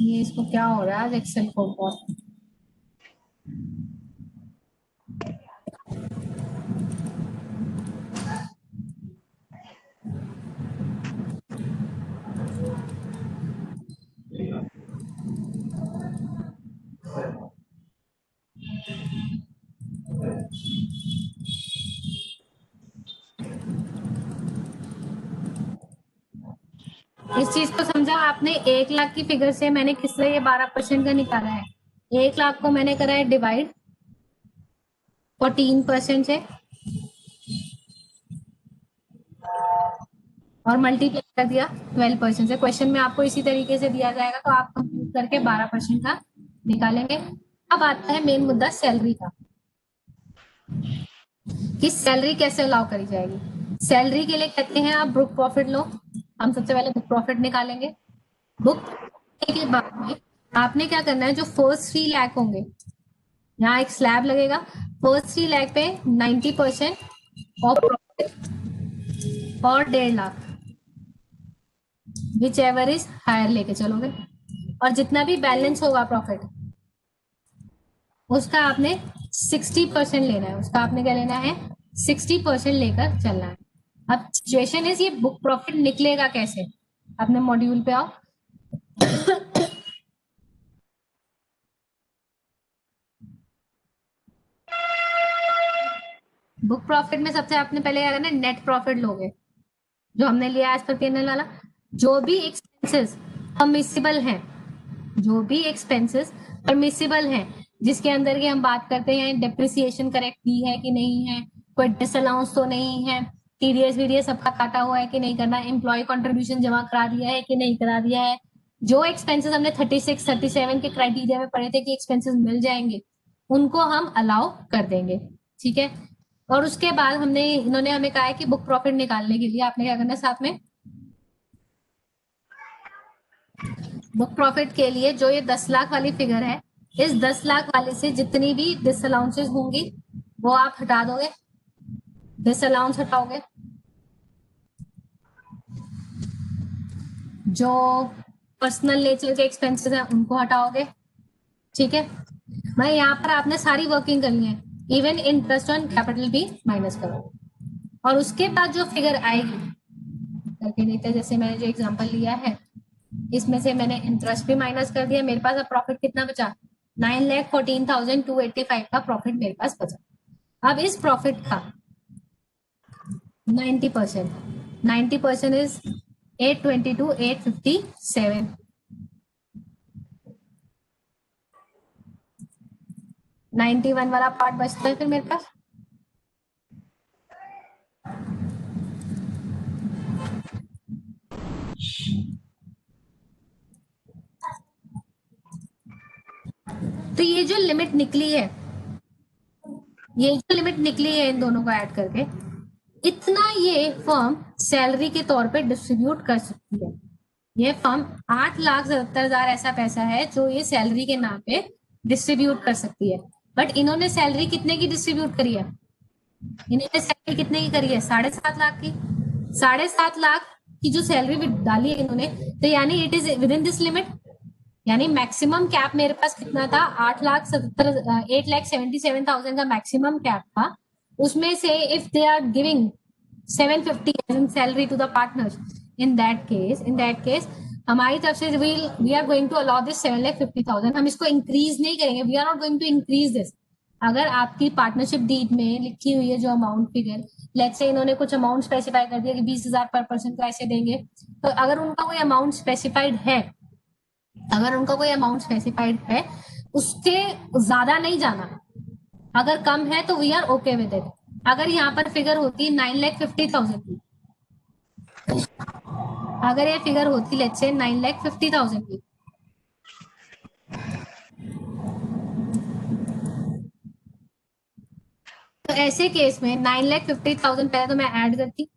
ये इसको क्या हो रहा है आज एक्सेल को बहुत। इस चीज को समझा आपने, 1 लाख की फिगर से मैंने किस लिए ये 12% का निकाला है, 1 लाख को मैंने करा है डिवाइड 14% से और मल्टीप्लाई कर दिया 12% से। क्वेश्चन में आपको इसी तरीके से दिया जाएगा तो आप कंप्यूट करके 12% का निकालेंगे। अब आता है मेन मुद्दा सैलरी का, कि सैलरी कैसे अलाउ करी जाएगी। सैलरी के लिए कहते हैं आप बुक प्रॉफिट लो। हम सबसे पहले बुक प्रॉफिट निकालेंगे। बुक के बाद में आपने क्या करना है, जो फर्स्ट 3 लाख होंगे, यहाँ एक स्लैब लगेगा, फर्स्ट 3 लाख पे 90% और प्रॉफिट और 1.5 लाख विच एवर इज हायर लेके चलोगे, और जितना भी बैलेंस होगा प्रॉफिट उसका आपने 60% लेना है, उसका आपने क्या लेना है, 60% लेकर चलना है। अब सिचुएशन इज, ये बुक प्रॉफिट निकलेगा कैसे, अपने मॉड्यूल पे आओ। बुक प्रॉफिट में सबसे आपने पहले क्या करना है, नेट प्रॉफिट लोगे जो हमने लिया एज पर पीएनएल वाला। जो भी एक्सपेंसेस परमिसिबल हैं, जो भी एक्सपेंसेस परमिसिबल हैं, जिसके अंदर की हम बात करते हैं डेप्रिसिएशन करेक्ट की है कि नहीं है, कोई डिसअलाउंस तो नहीं है, टीडीएस वीडीएस सबका काटा हुआ है कि नहीं करना, एम्प्लॉय कंट्रीब्यूशन जमा करा दिया है कि नहीं करा दिया है। जो एक्सपेंसेस हमने 36 37 के क्राइटेरिया में पढ़े थे कि एक्सपेंसेस मिल जाएंगे, उनको हम अलाउ कर देंगे, ठीक है। और उसके बाद इन्होंने हमें कहा है कि बुक प्रॉफिट निकालने के लिए आपने क्या करना है, साथ में बुक प्रॉफिट के लिए जो ये 10 लाख वाली फिगर है, इस 10 लाख वाले से जितनी भी डिसअलाउंसेस होंगी वो आप हटा दोगे, डिसअलाउंस हटाओगे, जो पर्सनल नेचर के एक्सपेंसेस हैं उनको हटाओगे, ठीक है। मैं यहाँ पर आपने सारी वर्किंग करनी है, इवन इंटरेस्ट ऑन कैपिटल भी माइनस करो, और उसके बाद जो फिगर आएगी करके देखते हैं। जैसे मैंने जो एग्जांपल लिया है इसमें से मैंने इंटरेस्ट भी माइनस कर दिया, मेरे पास अब प्रॉफिट कितना बचा, 9,14,285 का प्रॉफिट मेरे पास बचा। अब इस प्रॉफिट का 90% इज 822,857। 91 वाला पार्ट बचता है फिर मेरे पास। तो ये जो लिमिट निकली है, ये जो लिमिट निकली है इन दोनों को ऐड करके, इतना ये फर्म सैलरी के तौर पे डिस्ट्रीब्यूट कर सकती है। ये फर्म 8,77,000 ऐसा पैसा है जो ये सैलरी के नाम पे डिस्ट्रीब्यूट कर सकती है। बट इन्होंने सैलरी कितने की डिस्ट्रीब्यूट करी है? इन्होंने सैलरी कितने की करी है? 7.5 लाख की। 7.5 लाख की जो सैलरी डाली है इन्होंने, तो यानी it is with in this limit. यानी मैक्सिमम कैप मेरे पास कितना था? 8,77,000 का मैक्सिमम कैप था। उसमें से if they are giving 750 as in salary to the partners, in that case हमारी तरफ से we are going to allow this 7,50,000। हम इसको इंक्रीज नहीं करेंगे, we are not going to increase this। अगर आपकी पार्टनरशिप डीड में लिखी हुई है जो अमाउंट फिगर, लेट्स से इन्होंने कुछ अमाउंट स्पेसिफाई कर दिया कि 20,000 पर पर्सन को ऐसे देंगे, तो अगर उनका कोई अमाउंट स्पेसिफाइड है, अगर उनका कोई अमाउंट स्पेसिफाइड है, उसके ज्यादा नहीं जाना। अगर कम है तो we are okay with it. अगर यहाँ पर फिगर होती 9,50,000 की, अगर ये फिगर होती लेट्स से 9,50,000 की, तो ऐसे केस में 9,50,000 पहले तो मैं ऐड करती,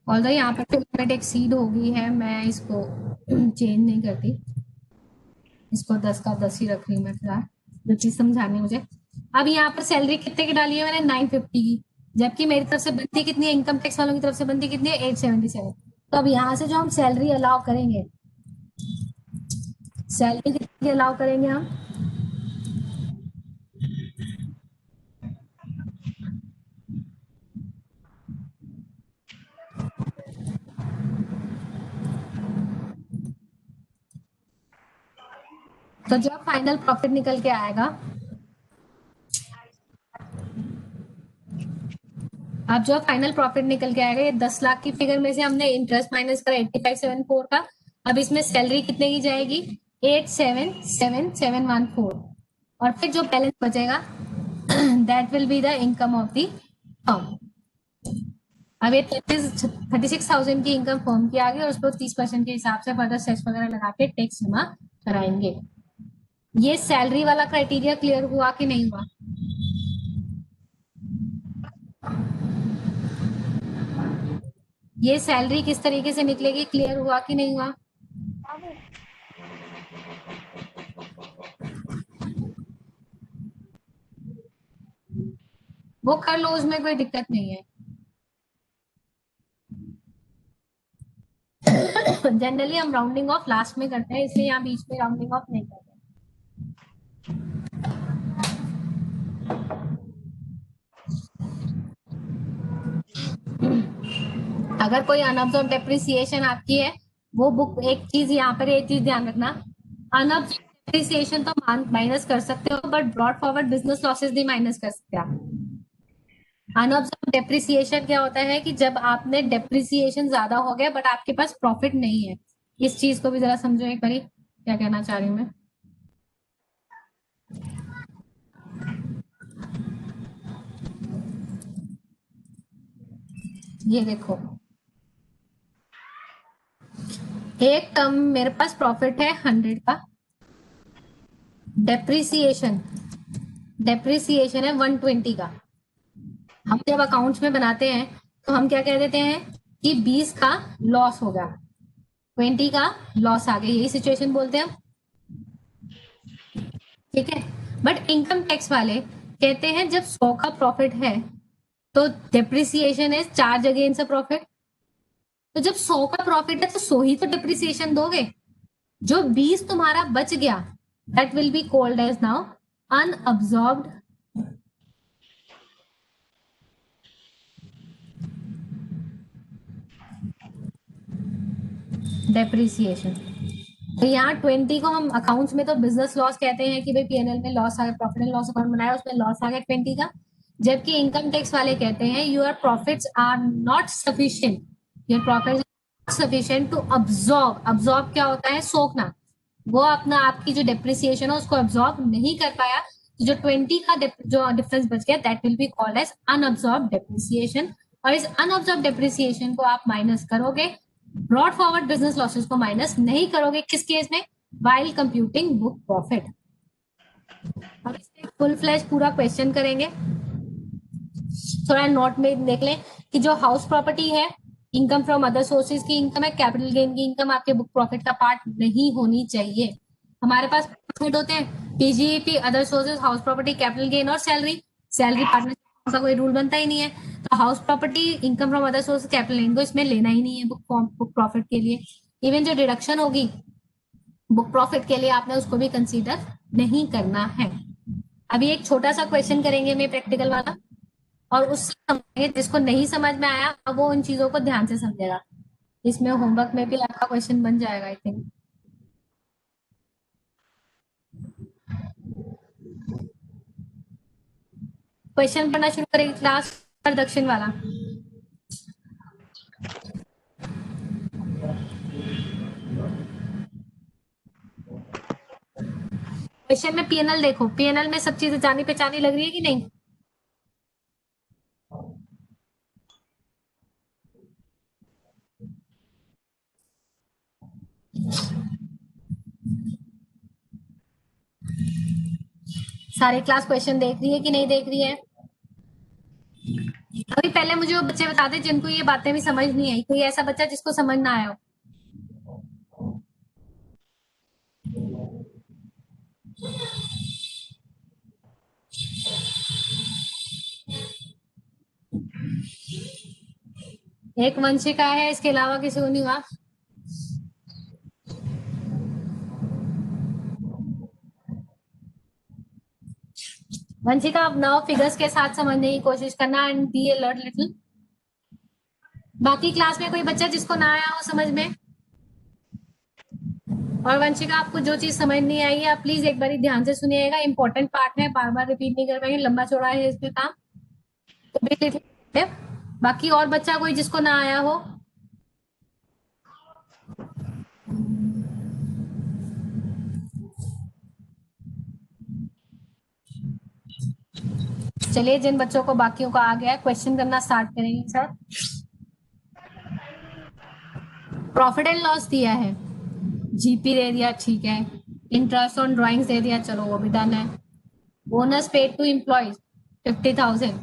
ऑल्दो यहाँ पर तो लिमिट एक्सीड हो गई है, मैं इसको चेंज नहीं करती, इसको 10 का 10 ही रख रही हूँ मैं फिलहाल, जो चीज समझानी मुझे। अब यहाँ पर सैलरी कितने की डाली है मैंने? 950 की, जबकि मेरी तरफ से बनती कितनी है? इनकम टैक्स वालों की तरफ से बनती कितनी है? 877। तो अब यहाँ से जो हम सैलरी अलाउ करेंगे, सैलरी कितनी अलाउ करेंगे हम? तो जब फाइनल प्रॉफिट निकल के आएगा, अब जो फाइनल प्रॉफिट निकल के आएगा, ये 10 लाख की फिगर में से हमने इंटरेस्ट माइनस करा 85,704 का। अब इसमें सैलरी कितने की जाएगी? 87,714। और फिर जो बैलेंस बचेगा that will be the income of the firm. अब ये 36,000 की इनकम फर्म की आ गई और उस पर 30% के हिसाब से फर्दर सेस वगैरह लगा के टैक्स जमा कराएंगे। ये सैलरी वाला क्राइटेरिया क्लियर हुआ कि नहीं हुआ? ये सैलरी किस तरीके से निकलेगी, क्लियर हुआ कि नहीं हुआ? वो कर लो, उसमें कोई दिक्कत नहीं है। जनरली हम राउंडिंग ऑफ लास्ट में करते हैं, इसलिए यहाँ बीच में राउंडिंग ऑफ नहीं करते। अगर कोई अनअब्जॉर्ब डेप्रिसिएशन आपकी है, वो बुक, एक चीज यहाँ पर, एक चीज ध्यान रखना, अनअब्जॉर्ब डेप्रिसिएशन तो माइनस कर सकते हो, but broad forward business losses नहीं माइनस कर सकते आप। अनअब्जॉर्ब डेप्रिसिएशन क्या होता है कि जब आपने डेप्रिसिएशन ज्यादा हो गया बट आपके पास प्रॉफिट नहीं है। इस चीज को भी जरा समझो एक बारी, क्या कहना चाह रही हूँ मैं। ये देखो, एक टर्म मेरे पास प्रॉफिट है 100 का, डेप्रिसिएशन डेप्रिसिएशन है 120 का। हम जब अकाउंट्स में बनाते हैं तो हम क्या कह देते हैं कि 20 का लॉस होगा, 20 का लॉस आ गया, यही सिचुएशन बोलते हैं हम, ठीक है। बट इनकम टैक्स वाले कहते हैं जब 100 का प्रॉफिट है तो डेप्रिसिएशन है चार्ज अगेंस्ट अ प्रॉफिट। तो जब 100 का प्रॉफिट है तो 100 ही तो डिप्रिसिएशन दोगे, जो 20 तुम्हारा बच गया that will be called as now unabsorbed depreciation. तो यहाँ 20 को हम अकाउंट्स में तो बिजनेस लॉस कहते हैं कि भाई पीएनएल में लॉस आ गया, प्रॉफिट एंड लॉस अकाउंट बनाया उसमें लॉस आ गया 20 का। जबकि इनकम टैक्स वाले कहते हैं your profits are not sufficient, your profit sufficient to absorb. Absorb क्या होता है? सोखना। वो अपना आपकी जो डेप्रिसिएशन है उसको अब्सॉर्ब नहीं कर पाया, तो जो 20 का जो डिफरेंस बच गया that will be called as unabsorb depreciation. और इस अनअब्सॉर्ब डेप्रिसिएशन को आप माइनस करोगे, ब्रॉड फॉरवर्ड बिजनेस लॉसेस को माइनस नहीं करोगे। किस केस में? While computing book profit. अब इसमें फुल फ्लैश पूरा क्वेश्चन करेंगे, थोड़ा नोट में देख लें कि जो हाउस प्रॉपर्टी है, इनकम फ्रॉम अदर सोर्सेज की इनकम है, कैपिटल गेन की इनकम आपके बुक प्रॉफिट का पार्ट नहीं होनी चाहिए। हमारे पास प्रॉफिट होते हैं PGEP, other sources, house property, capital gain और सैलरी। सैलरी पार्टनरशिप का कोई रूल बनता ही नहीं है, तो house property, income from other sources, capital gain को इसमें लेना ही नहीं है बुक प्रॉफिट के लिए। इवन जो डिडक्शन होगी बुक प्रॉफिट के लिए आपने उसको भी कंसीडर नहीं करना है। अभी एक छोटा सा क्वेश्चन करेंगे मैं प्रैक्टिकल वाला, और उससे समझेंगे। जिसको नहीं समझ में आया अब वो उन चीजों को ध्यान से समझेगा। इसमें होमवर्क में भी आपका क्वेश्चन बन जाएगा आई थिंक। क्वेश्चन पढ़ना शुरू करेगी क्लास दक्षिण वाला। क्वेश्चन में पीएनएल देखो, पीएनएल में सब चीजें जानी पहचानी लग रही है कि नहीं? सारी क्लास क्वेश्चन देख रही है कि नहीं देख रही है? अभी पहले मुझे वो बच्चे बता दे जिनको ये बातें भी समझ नहीं आई। कोई ऐसा बच्चा जिसको समझ ना आया हो? एक वंशिका है, इसके अलावा किसी को नहीं हुआ? वंशिका अब नाउ फिगर्स के साथ समझने की कोशिश करना एंड बी अलर्ट लिटिल। बाकी क्लास में कोई बच्चा जिसको ना आया हो समझ में? और वंशिका आपको जो चीज समझ नहीं आई है आप प्लीज एक बार ध्यान से सुनिएगा, इंपॉर्टेंट पार्ट है, बार बार रिपीट नहीं कर पाएंगे, लंबा चौड़ा है इसमें काम, तो बी लिटिल। बाकी और बच्चा कोई जिसको ना आया हो? चलिए जिन बच्चों को बाकियों का आ गया है क्वेश्चन करना स्टार्ट करेंगे सर। प्रॉफिट एंड लॉस दिया है, जीपी दे दिया, ठीक है। इंटरेस्ट ऑन ड्राइंग्स दे दिया, चलो वो भी डन है। Bonus paid to employees 50,000,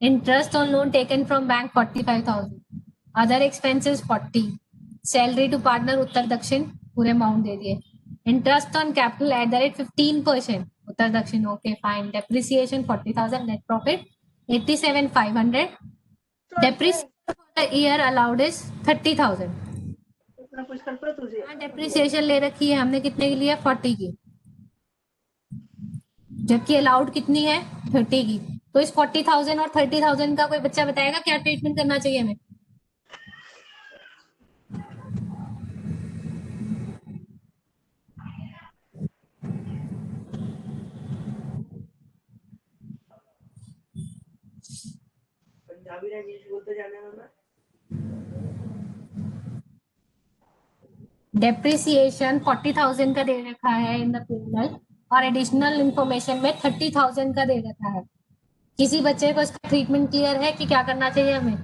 interest on loan taken from bank 45,000, other expenses 40, salary to partner उत्तर दक्षिण पूरे अमाउंट दे दिए, interest on capital at the rate 15% उत्तर दक्षिण, okay fine, depreciation 40,000, net profit 87,500, depreciation for the year allowed is 30,000। कुछ कर पा तुझे डेप्रिसिएशन ले रखी है हमने कितने की लिया? 40 की, जबकि अलाउड कितनी है? 30 की। तो इस 40,000 और 30,000 का कोई बच्चा बताएगा क्या ट्रीटमेंट करना चाहिए हमें? पंजाबी या इंग्लिश बोलते जाने वाला। डेप्रिसिएशन 40,000 का दे रखा है इन द पीरियड, और एडिशनल इंफॉर्मेशन में 30,000 का दे रखा है। किसी बच्चे को इसका ट्रीटमेंट क्लियर है कि क्या करना चाहिए हमें?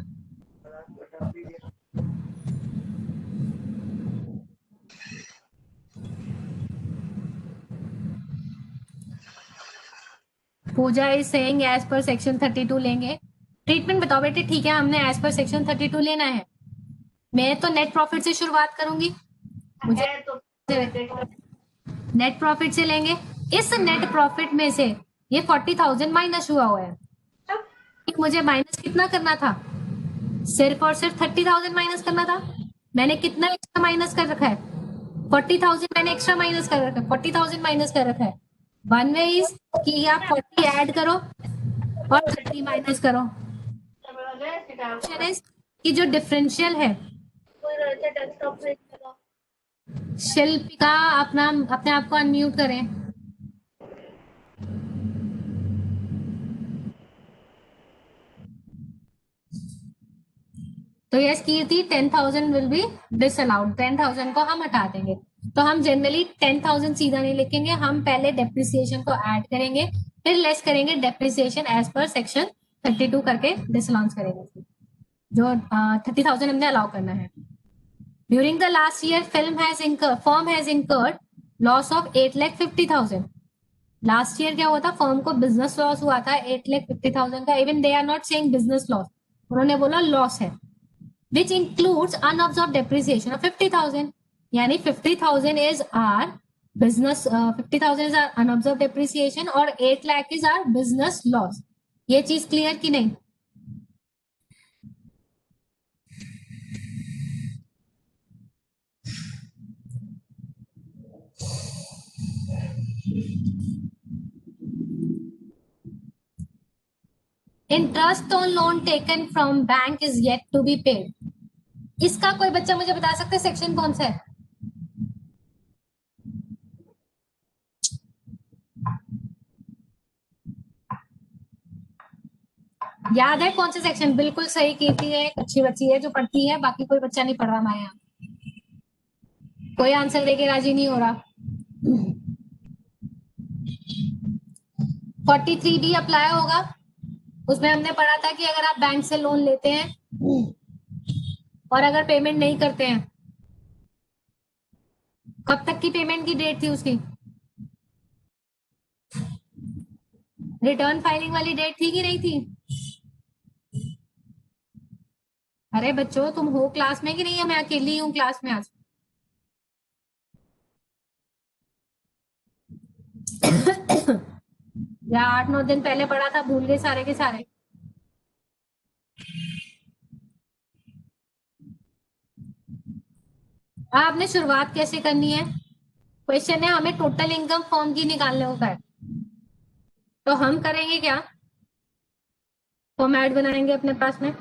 Puja is saying as per section 32 लेंगे। ट्रीटमेंट बताओ बेटे, ठीक है हमने एज पर सेक्शन 32 लेना है। मैं तो नेट प्रॉफिट से शुरुआत करूंगी, मुझे तो नेट प्रॉफिट से लेंगे। इस नेट प्रॉफिट में से ये 40,000 माइनस हुआ है, मुझे माइनस कितना करना था? सिर्फ और सिर्फ 30,000 माइनस करना था। मैंने कितना एक्स्ट्रा माइनस कर रखा है? 40,000 मैंने एक्स्ट्रा माइनस कर रखा है, 40,000 माइनस कर रखा है। वन वे इज कि आप 40 ऐड करो और 30 माइनस करो। कि जो डिफरेंशियल है शिल्पिका अपना अपने आप को अनम्यूट करें। तो yes Kirti, 10,000 will be disallowed, 10,000 को हम हटा देंगे। तो हम जनरली 10,000 सीधा नहीं लिखेंगे, हम पहले डेप्रिसिएशन को ऐड करेंगे, फिर लेस करेंगे डेप्रिसिएशन एज पर सेक्शन 32 करके डिसअलाउंस करेंगे, जो 30,000 हमने अलाउ करना है। During the last year firm has incurred loss of 8,50,000। Last year क्या हुआ था, फर्म को बिजनेस लॉस हुआ था 8,50,000 का। Even they are not saying business loss, उन्होंने बोला लॉस है, which includes unabsorbed depreciation of 50,000. यानी 50,000 is our business, 50,000 is our unabsorbed depreciation और 8 lakh is our business loss. ये चीज क्लियर की नहीं? Interest on loan taken from bank is yet to be paid. इसका कोई बच्चा मुझे बता सकते हैं सेक्शन कौन सा है? याद है कौन से सेक्शन? बिल्कुल सही कीर्ति है, एक अच्छी बच्ची है जो पढ़ती है, बाकी कोई बच्चा नहीं पढ़ रहा हमारे यहाँ, कोई आंसर देके राजी नहीं हो रहा। 43 भी अप्लाई होगा, उसमें हमने पढ़ा था कि अगर आप बैंक से लोन लेते हैं और अगर पेमेंट नहीं करते हैं, कब तक की पेमेंट की डेट थी उसकी? रिटर्न फाइलिंग वाली डेट थी कि नहीं थी? अरे बच्चों तुम हो क्लास में कि नहीं है? मैं अकेली हूँ क्लास में आज। या 8-9 दिन पहले पढ़ा था, भूल गए सारे के सारे? आपने शुरुआत कैसे करनी है? क्वेश्चन है हमें टोटल इनकम फर्म की निकालने को है, तो हम करेंगे क्या? फॉर्मेट बनाएंगे अपने पास में।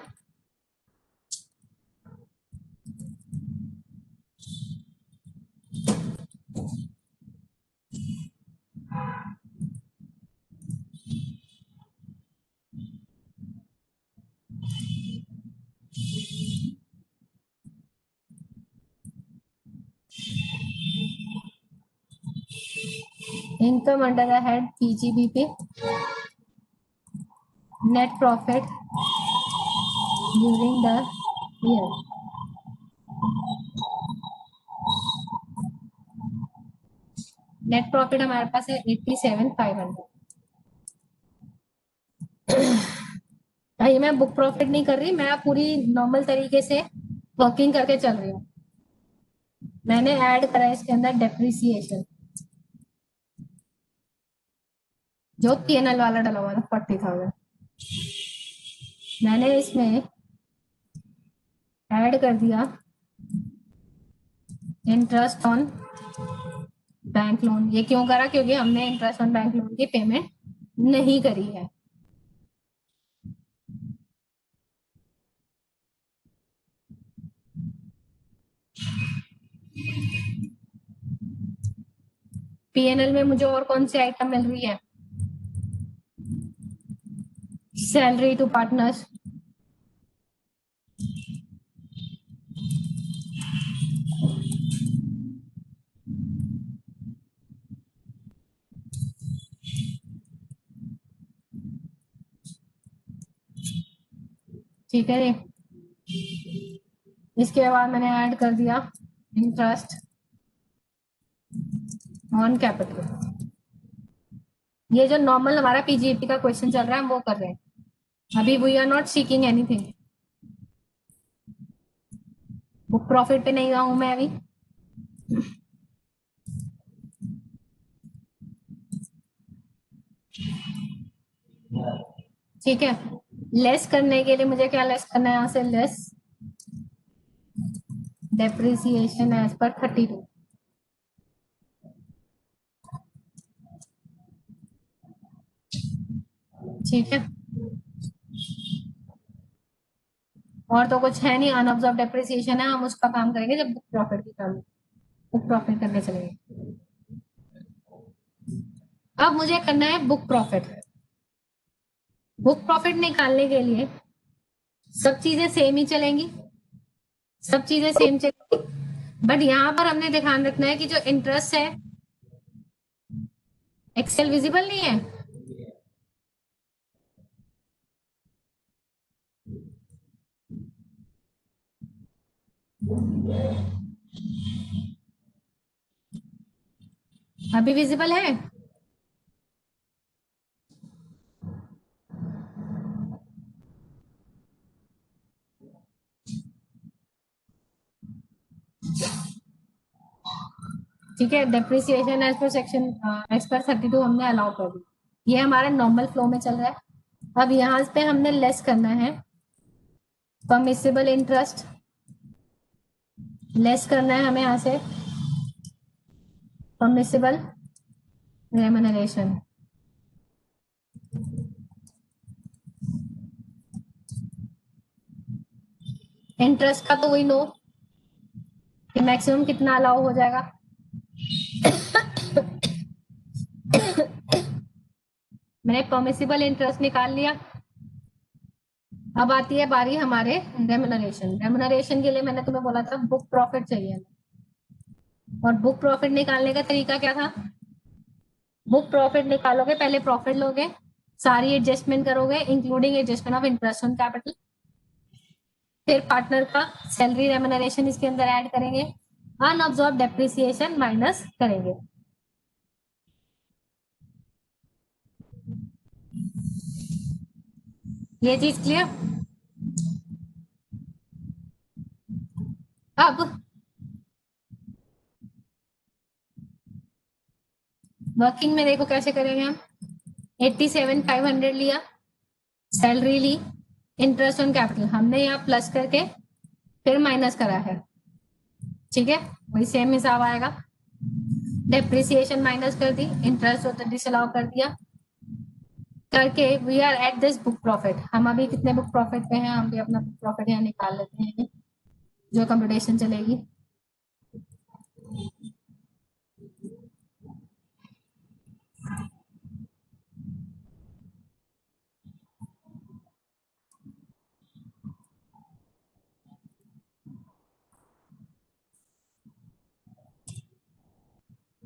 Income under the head PGBP, net profit during the year. Net profit हमारे पास है 87,500। भाई मैं बुक प्रॉफिट नहीं कर रही, मैं पूरी नॉर्मल तरीके से वर्किंग करके चल रही हूँ। मैंने ऐड करा है इसके अंदर डेप्रिसिएशन, जो पीएनएल वाला डला हुआ था 40,000, मैंने इसमें ऐड कर दिया इंटरेस्ट ऑन बैंक लोन। ये क्यों करा? क्योंकि हमने इंटरेस्ट ऑन बैंक लोन की पेमेंट नहीं करी है। पीएनएल में मुझे और कौन सी आइटम मिल रही है? सैलरी टू पार्टनर्स, ठीक है जी। इसके बाद मैंने ऐड कर दिया इंटरेस्ट ऑन कैपिटल। ये जो नॉर्मल हमारा पीजीईपी का क्वेश्चन चल रहा है हम वो कर रहे हैं अभी। We are not seeking anything. Book profit पे नहीं हुआ हूं मैं अभी। ठीक है, लेस करने के लिए मुझे क्या लेस करना है? यहाँ से लेस डेप्रिसिएशन एज पर 32। ठीक है, और तो कुछ है नहीं, अनअब्जॉर्ब डेप्रिसिएशन है, हम उसका काम करेंगे जब बुक प्रॉफिट की काम। बुक प्रॉफिट करने चलेंगे। अब मुझे करना है बुक प्रॉफिट। बुक प्रॉफिट निकालने के लिए सब चीजें सेम ही चलेंगी, सब चीजें सेम चलेंगी, बट यहाँ पर हमने ध्यान रखना है कि जो इंटरेस्ट है, एक्सेल विजिबल नहीं है, अभी विजिबल है? ठीक है, depreciation as per section as per 32 हमने अलाउ कर दी, ये हमारा नॉर्मल फ्लो में चल रहा है। अब यहाँ पे हमने लेस करना है परमिसिबल इंटरेस्ट, लेस करना है हमें यहाँ से परमिसिबल रेम्यूनरेशन। इंटरेस्ट का तो वही नो कि मैक्सिमम कितना अलाउ हो जाएगा। मैंने परमिसिबल इंटरेस्ट निकाल लिया। अब आती है बारी हमारे रेम्यूनरेशन। रेम्यूनरेशन के लिए मैंने तुम्हें बोला था बुक प्रॉफिट चाहिए, और बुक प्रॉफिट निकालने का तरीका क्या था? बुक प्रॉफिट निकालोगे, पहले प्रॉफिट लोगे, सारी एडजस्टमेंट करोगे including adjustment of interest on capital, फिर पार्टनर का सैलरी रेम्यूनरेशन इसके अंदर ऐड करेंगे, अनअब्सॉर्ब डेप्रिसिएशन माइनस करेंगे। ये चीज क्लियर? अब वर्किंग में देखो कैसे करेंगे हम। 87,500 लिया, सैलरी ली, इंटरेस्ट ऑन कैपिटल हमने यहाँ प्लस करके फिर माइनस करा है, ठीक है, वही सेम हिसाब आएगा। डेप्रिसिएशन माइनस कर दी, इंटरेस्ट होता डिसअलाउ कर दिया, करके we are at this book profit. हम अभी कितने बुक प्रॉफिट पे हैं, हम भी अपना बुक प्रॉफिट यहाँ निकाल लेते हैं जो कंप्यूटेशन चलेगी।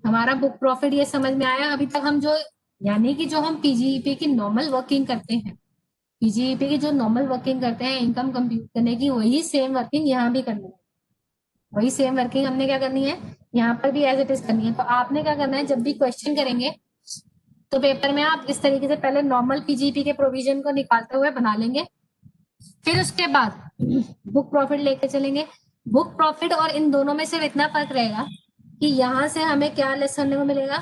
हमारा बुक प्रॉफिट ये समझ में आया अभी तक। हम जो यानी कि जो हम पीजीईपी की नॉर्मल वर्किंग करते हैं, पीजीईपी की जो नॉर्मल वर्किंग करते हैं इनकम कंप्यूट करने की, वही सेम वर्किंग यहाँ भी करनी है। वही सेम वर्किंग हमने क्या करनी है, यहाँ पर भी एज इट इज करनी है। तो आपने क्या करना है, जब भी क्वेश्चन करेंगे तो पेपर में आप इस तरीके से पहले नॉर्मल पीजीईपी के प्रोविजन को निकालते हुए बना लेंगे, फिर उसके बाद बुक प्रॉफिट लेके चलेंगे। बुक प्रॉफिट और इन दोनों में सिर्फ इतना फर्क रहेगा कि यहां से हमें क्या लेस करने को मिलेगा,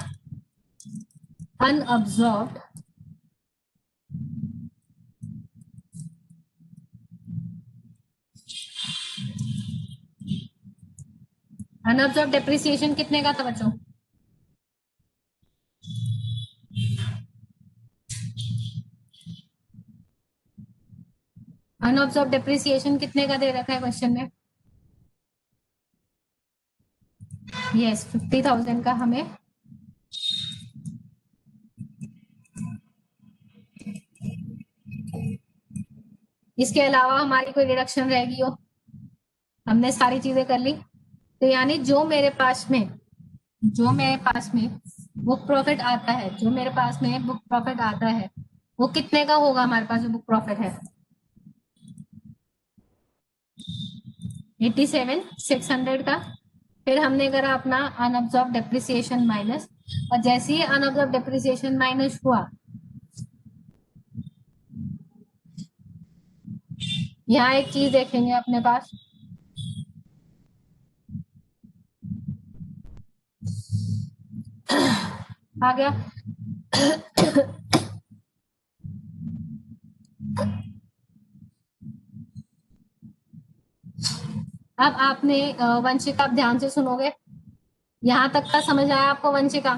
अनअब्सॉर्ब्ड अनअब्सॉर्ब्ड डेप्रिसिएशन कितने का था बच्चों? अनअब्सॉर्ब्ड डेप्रिसिएशन कितने का दे रखा है क्वेश्चन में? यस, 50,000 का हमें इसके अलावा हमारी कोई डिडक्शन रहेगी हो, हमने सारी चीजें कर ली। तो यानी जो मेरे पास में बुक प्रॉफिट आता है, जो मेरे पास में बुक प्रॉफिट आता है वो कितने का होगा? हमारे पास जो बुक प्रॉफिट है 87,600 का। फिर हमने करा अपना अनअब्सॉर्ब डेप्रिसिएशन माइनस, और जैसे ही अनअब्सॉर्ब डेप्रिसिएशन माइनस हुआ, यहाँ एक चीज देखेंगे अपने पास, आ गया। अब आपने वंशिका, आप ध्यान से सुनोगे, यहां तक का समझ आया आपको वंशिका?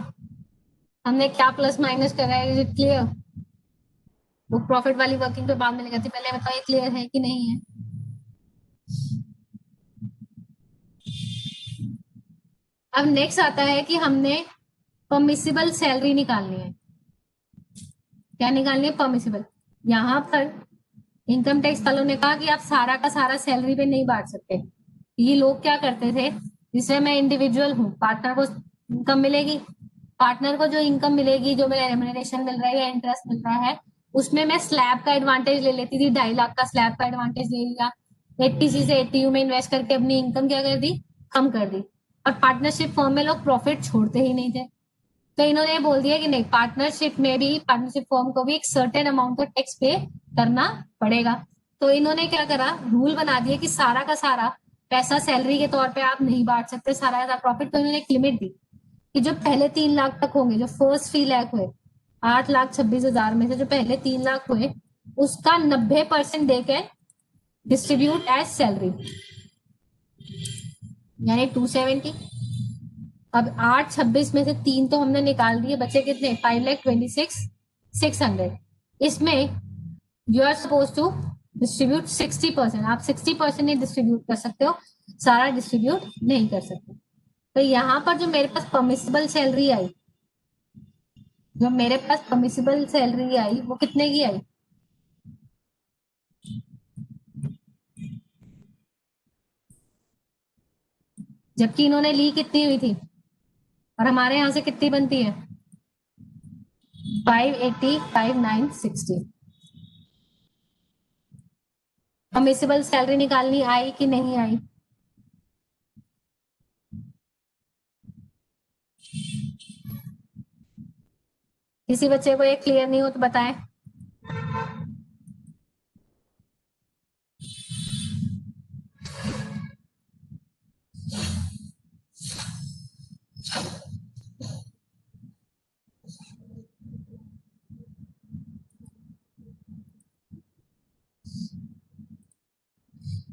हमने क्या प्लस माइनस करा है, is it clear? Book profit वाली वर्किंग पे बाद में लगाती, पहले बताओ ये क्लियर है कि नहीं है? अब नेक्स्ट आता है कि हमने परमिसिबल सैलरी निकालनी है। क्या निकालनी है? परमिसिबल। यहाँ पर इनकम टैक्स वालों ने कहा कि आप सारा का सारा सैलरी पे नहीं बांट सकते। ये लोग क्या करते थे, जिससे मैं इंडिविजुअल हूँ, पार्टनर को इनकम मिलेगी, पार्टनर को जो इनकम मिलेगी, जो मेरा रेम्युनरेशन मिल रहा है या इंटरेस्ट मिल रहा है, उसमें मैं स्लैब का एडवांटेज ले लेती थी। 2.5 लाख का स्लैब का एडवांटेज ले लिया, 80C से 80U में इन्वेस्ट करके अपनी इनकम क्या कर दी, कम कर दी। और पार्टनरशिप फॉर्म में लोग प्रॉफिट छोड़ते ही नहीं थे, तो इन्होंने ये बोल दिया कि नहीं, पार्टनरशिप में भी, पार्टनरशिप फॉर्म को भी एक सर्टेन अमाउंट का टैक्स पे करना पड़ेगा। तो इन्होंने क्या करा, रूल बना दिया कि सारा का सारा पैसा सैलरी के तौर पे आप नहीं बांट सकते, सारा का सारा प्रॉफिट। तो इन्होंने एक लिमिट दी कि जो पहले 3 लाख तक होंगे, जो फर्स्ट 3 लाख हुए, 8,26,000 में से जो पहले 3 लाख हुए, उसका 90% देके डिस्ट्रीब्यूट एज सैलरी, यानी 270। अब 8,26 में से 3 तो हमने निकाल दिए, बचे कितने, 5,26,600। इसमें you are suppose to distribute 60%। आप 60% नहीं डिस्ट्रीब्यूट कर सकते हो, सारा डिस्ट्रीब्यूट नहीं कर सकते। तो यहाँ पर जो मेरे पास परमिसिबल सैलरी आई, जो मेरे पास परमिसिबल सैलरी आई, वो कितने की आई, जबकि इन्होंने ली कितनी हुई थी, और हमारे यहाँ से कितनी बनती है, 580,5,960। परमिसिबल सैलरी निकालनी आई कि नहीं आई? किसी बच्चे को ये क्लियर नहीं हो तो बताएं।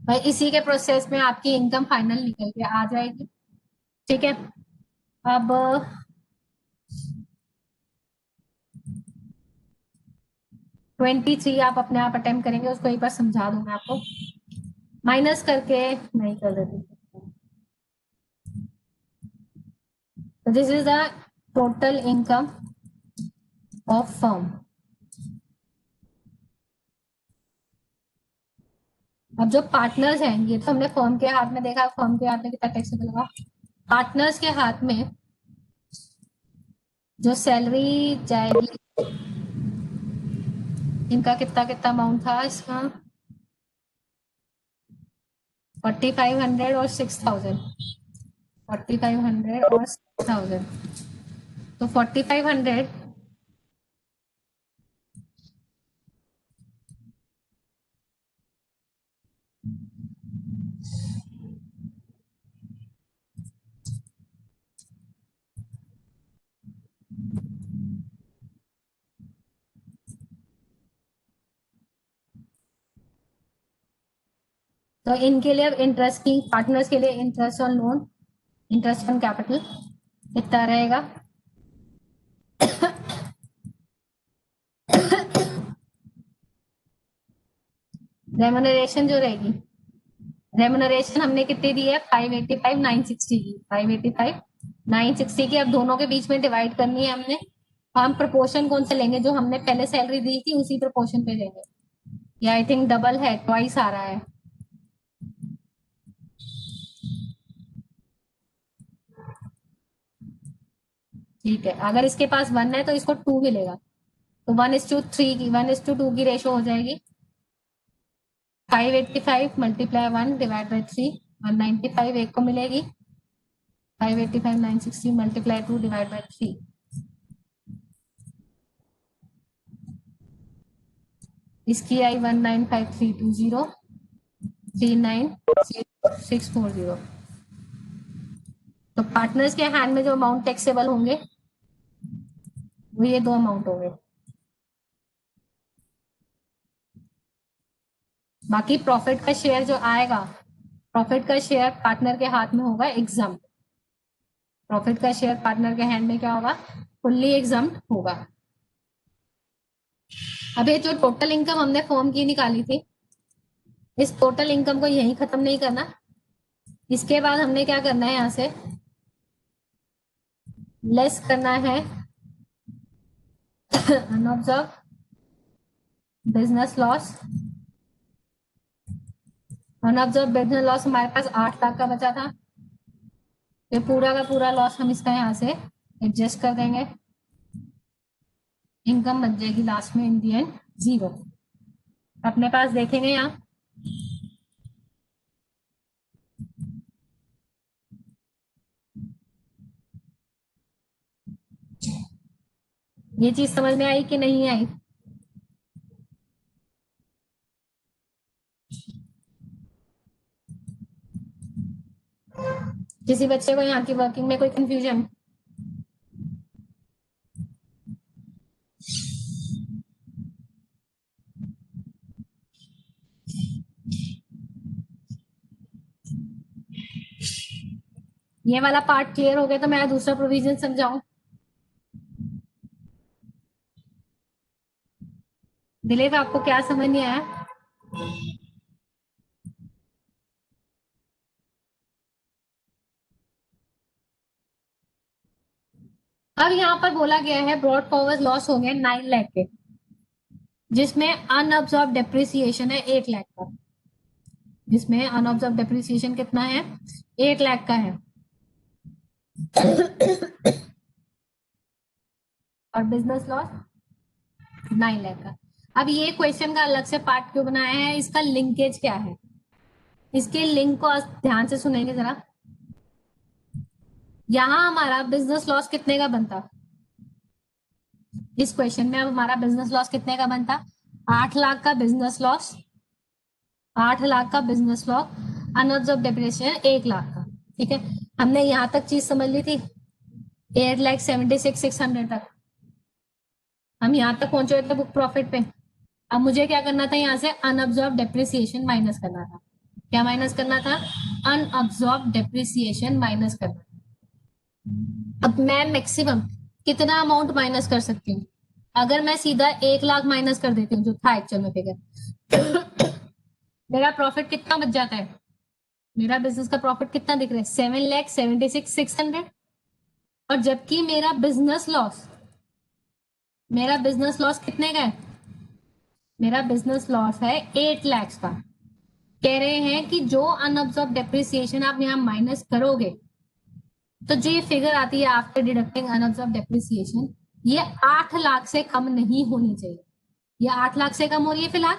भाई इसी के प्रोसेस में आपकी इनकम फाइनल निकल के आ जाएगी। ठीक है, अब 23 आप अपने आप अटेम्प्ट करेंगे, उसको एक बार समझा दूं मैं आपको, माइनस करके नहीं कर देती। तो this is the total income of firm. अब जो पार्टनर्स हैं, ये तो हमने फर्म के हाथ में देखा, फर्म के हाथ में कितना टैक्सेबल होगा। पार्टनर्स के हाथ में जो सैलरी जाएगी, इनका कितना कितना अमाउंट था इसका, 4,500 और 6,000, 4,500 और 6,000। तो 4,500 तो इनके लिए अब इंटरेस्ट की, पार्टनर्स के लिए interest on loan, interest on capital कितना रहेगा, रेमुनरेशन जो रहेगी, रेमुनरेशन हमने कितनी दी है, 585,960 की, 585,960 की। अब दोनों के बीच में डिवाइड करनी है हमने। हम प्रोपोर्शन कौन सा लेंगे, जो हमने पहले सैलरी दी थी उसी प्रोपोर्शन पे लेंगे। ये आई थिंक डबल है, ट्वाइस आ रहा है। ठीक है, अगर इसके पास 1 है तो इसको 2 मिलेगा, तो 1:3 की, 1:2 की रेशो हो जाएगी। 585 मल्टीप्लाई 1 डिवाइड बाई 3, 195 एक को मिलेगी। 585,960 मल्टीप्लाई 2 डिवाइड बाई 3, इसकी आई 195,320, 396,440। तो पार्टनर्स के हैंड में जो अमाउंट टैक्सेबल होंगे वो ये दो अमाउंट होंगे। बाकी प्रॉफिट का शेयर जो आएगा, प्रॉफिट का शेयर पार्टनर के हाथ में होगा एग्जाम, प्रॉफिट का शेयर पार्टनर के हैंड में क्या होगा, फुल्ली एग्जाम होगा। अब ये जो टोटल इनकम हमने फॉर्म की निकाली थी, इस टोटल इनकम को यहीं खत्म नहीं करना, इसके बाद हमने क्या करना है, यहाँ से लेस करना है unobserved business loss. Unobserved business loss हमारे पास 8 लाख का बचा था, ये पूरा का पूरा लॉस हम इसका यहाँ से एडजस्ट कर देंगे, इनकम बन जाएगी लास्ट में इन दी एंड 0। अपने पास देखेंगे यहाँ ये चीज समझ में आई कि नहीं आई? किसी बच्चे को यहाँ की वर्किंग में कोई कंफ्यूजन? ये वाला पार्ट क्लियर हो गया तो मैं दूसरा प्रोविजन समझाऊं। दिलीप आपको क्या समझ नहीं आया? अब यहाँ पर बोला गया है ब्रॉड फॉरवर्ड लॉस हो गया 9 लाख के, जिसमें अनअब्जॉर्ब डेप्रिसिएशन है 1 लाख का, जिसमें अनअब्जॉर्ब डेप्रिसिएशन कितना है? 1 लाख का है। और बिजनेस लॉस 9 लाख का। अब ये क्वेश्चन का अलग से पार्ट क्यों बनाया है, इसका लिंकेज क्या है, इसके लिंक को ध्यान से सुनेंगे जरा। यहां हमारा बिजनेस लॉस कितने का बनता? इस क्वेश्चन में अब हमारा बिजनेस लॉस कितने का बनता? 8 लाख का बिजनेस लॉस, 8 लाख का business loss, unobserved depreciation 1 lakh का। ठीक है, हमने यहां तक चीज समझ ली थी 8,76,600 तक, हम यहां तक पहुंचे थे बुक प्रॉफिट पे। अब मुझे क्या करना था, यहाँ से अनअब्जॉर्ब डेप्रिसिएशन माइनस करना था। क्या माइनस करना था? अनअब्जॉर्ब डेप्रिसिएशन माइनस करना था। अब मैं मैक्सिमम कितना अमाउंट माइनस कर सकती हूँ? अगर मैं सीधा 1 लाख माइनस कर देती हूँ जो था एक्चुअल में फिगर, मेरा प्रॉफिट कितना बच जाता है? मेरा बिजनेस का प्रॉफिट कितना दिख रहा है? 7,76,600। और जबकि मेरा बिजनेस लॉस कितने का है? मेरा बिजनेस लॉस है 8 लाख का। कह रहे हैं कि जो अनअब्जॉर्ब डेप्रिसिएशन आप यहाँ माइनस करोगे तो जो ये फिगर आती है आफ्टर डिडक्टिंग अनअब्जॉर्ब डेप्रिसिएशन, ये 8 लाख से कम नहीं होनी चाहिए। ये 8 लाख से कम हो रही है फिलहाल,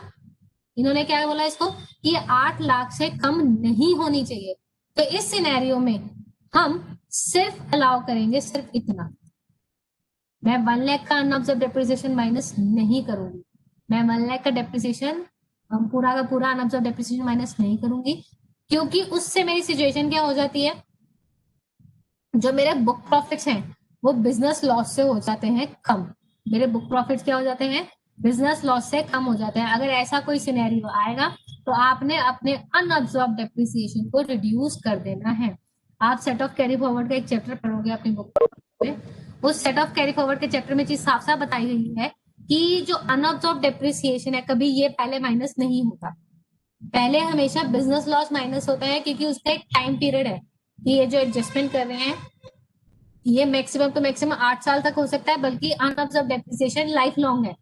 इन्होंने क्या बोला इसको कि ये 8 लाख से कम नहीं होनी चाहिए। तो इस सिनेरियो में हम सिर्फ अलाउ करेंगे सिर्फ इतना, मैं 1 लाख का अनअब्जॉर्ब डेप्रिसिएशन माइनस नहीं करूंगी, मैं 1 लाख का डेप्रिसिएशन पूरा का पूरा अनअब्जॉर्ब डेप्रिसिएशन माइनस नहीं करूंगी, क्योंकि उससे मेरी सिचुएशन क्या हो जाती है, जो मेरे बुक प्रॉफिट्स हैं वो बिजनेस लॉस से हो जाते हैं कम। मेरे बुक प्रॉफिट्स क्या हो जाते हैं? बिजनेस लॉस से कम हो जाते हैं। अगर ऐसा कोई सिनेरियो आएगा तो आपने अपने अनअब्जॉर्ब डेप्रिसिएशन को रिड्यूस कर देना है। आप सेट ऑफ कैरी फॉरवर्ड का एक चैप्टर पढ़ोगे अपनी बुक में, उस सेट ऑफ कैरी फॉरवर्ड के चैप्टर में चीज साफ साफ बताई गई है कि जो अनअब्जॉर्ब डेप्रिसिएशन है कभी ये पहले माइनस नहीं होता, पहले हमेशा बिजनेस लॉस माइनस होता है, क्योंकि उसका एक टाइम पीरियड है कि ये जो एडजस्टमेंट कर रहे हैं ये मैक्सिमम तो मैक्सिमम 8 साल तक हो सकता है, बल्कि अनअब्जर्व डेप्रिसिएशन लाइफ लॉन्ग है,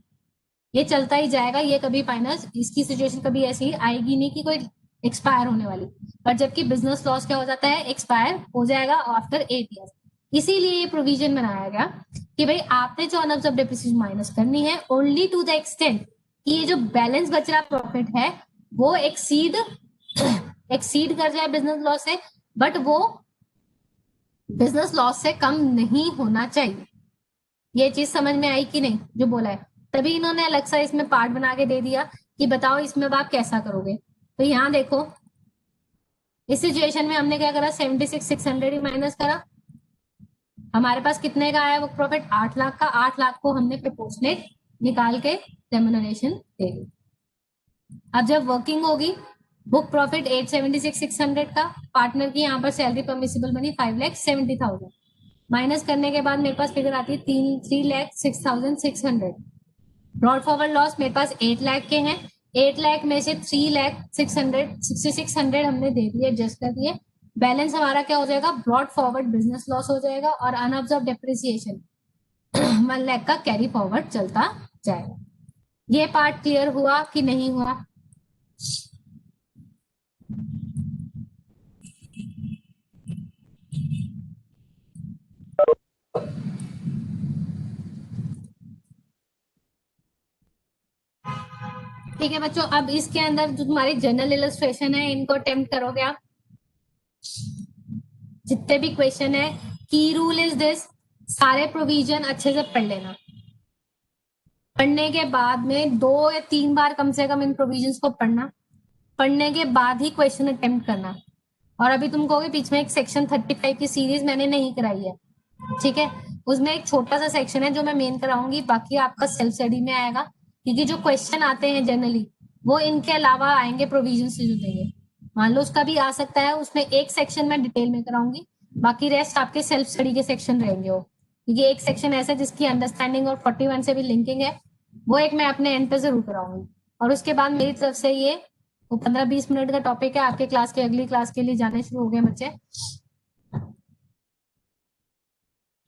ये चलता ही जाएगा, ये कभी माइनस, इसकी सिचुएशन कभी ऐसी आएगी नहीं कि कोई एक्सपायर होने वाली। पर जबकि बिजनेस लॉस क्या हो जाता है? एक्सपायर हो जाएगा आफ्टर 8 ईयर्स। इसीलिए ये प्रोविजन बनाया गया कि भाई आपने जो अनअब्जर्व डेप्रिसिएशन माइनस करनी है ओनली टू द एक्सटेंट कि ये जो बैलेंस बच रहा प्रॉफिट है वो एक्सीड कर जाए बिजनेस लॉस से, बट वो बिजनेस लॉस से कम नहीं होना चाहिए। ये चीज समझ में आई कि नहीं जो बोला है? तभी इन्होंने अलग सा इसमें पार्ट बना के दे दिया कि बताओ इसमें अब आप कैसा करोगे। तो यहाँ देखो इस सिचुएशन में हमने क्या करा, 76,600 ही माइनस करा, हमारे पास कितने का आया बुक प्रॉफिट? 8 लाख का। 8 लाख को हमने प्रोपोर्शनेट निकाल के रेम्यूनरेशन दे दी। अब जब वर्किंग होगी बुक प्रॉफिट 876,600 का, पार्टनर की यहाँ पर सैलरी परमिसिबल बनी 5,70,000, माइनस करने के बाद मेरे पास फिगर आती है 3,06,600। ब्रॉड फॉरवर्ड लॉस मेरे पास 8 लाख के हैं, 8 लाख में से 3,06,600 हमने दे दिए, एडजस्ट कर दिए, बैलेंस हमारा क्या हो जाएगा, ब्रॉड फॉरवर्ड बिजनेस लॉस हो जाएगा और अनऑब्जर्व डेप्रिसिएशन 1 लाख का कैरी फॉरवर्ड चलता जाएगा। ये पार्ट क्लियर हुआ कि नहीं हुआ? ठीक है बच्चों, अब इसके अंदर जो तुम्हारी जनरल इलस्ट्रेशन है इनको अटेम्प्ट करोगे आप। जितने भी क्वेश्चन है, की रूल इज दिस, सारे प्रोविजन अच्छे से पढ़ लेना। पढ़ने के बाद में 2 या 3 बार कम से कम इन प्रोविजंस को पढ़ना, पढ़ने के बाद ही क्वेश्चन अटेम्प्ट करना। और अभी तुम कहोगे बीच में एक सेक्शन 35 की सीरीज मैंने नहीं कराई है, ठीक है, उसमें एक छोटा सा सेक्शन है जो मैं मेन कराऊंगी, बाकी आपका सेल्फ स्टडी में आएगा, क्योंकि जो क्वेश्चन आते हैं जनरली वो इनके अलावा आएंगे प्रोविजन से जो देंगे। मान लो उसका भी आ सकता है, उसमें एक सेक्शन मैं डिटेल में कराऊंगी, बाकी रेस्ट आपके सेल्फ स्टडी के सेक्शन रहेंगे वो, क्योंकि एक सेक्शन ऐसा है जिसकी अंडरस्टैंडिंग और 41 से भी लिंकिंग है, वो एक मैं अपने एंड पे जरूर कराऊंगी। और उसके बाद मेरी तरफ से ये वो 15-20 मिनट का टॉपिक है, आपके क्लास के अगली क्लास के लिए जाने शुरू हो गए बच्चे।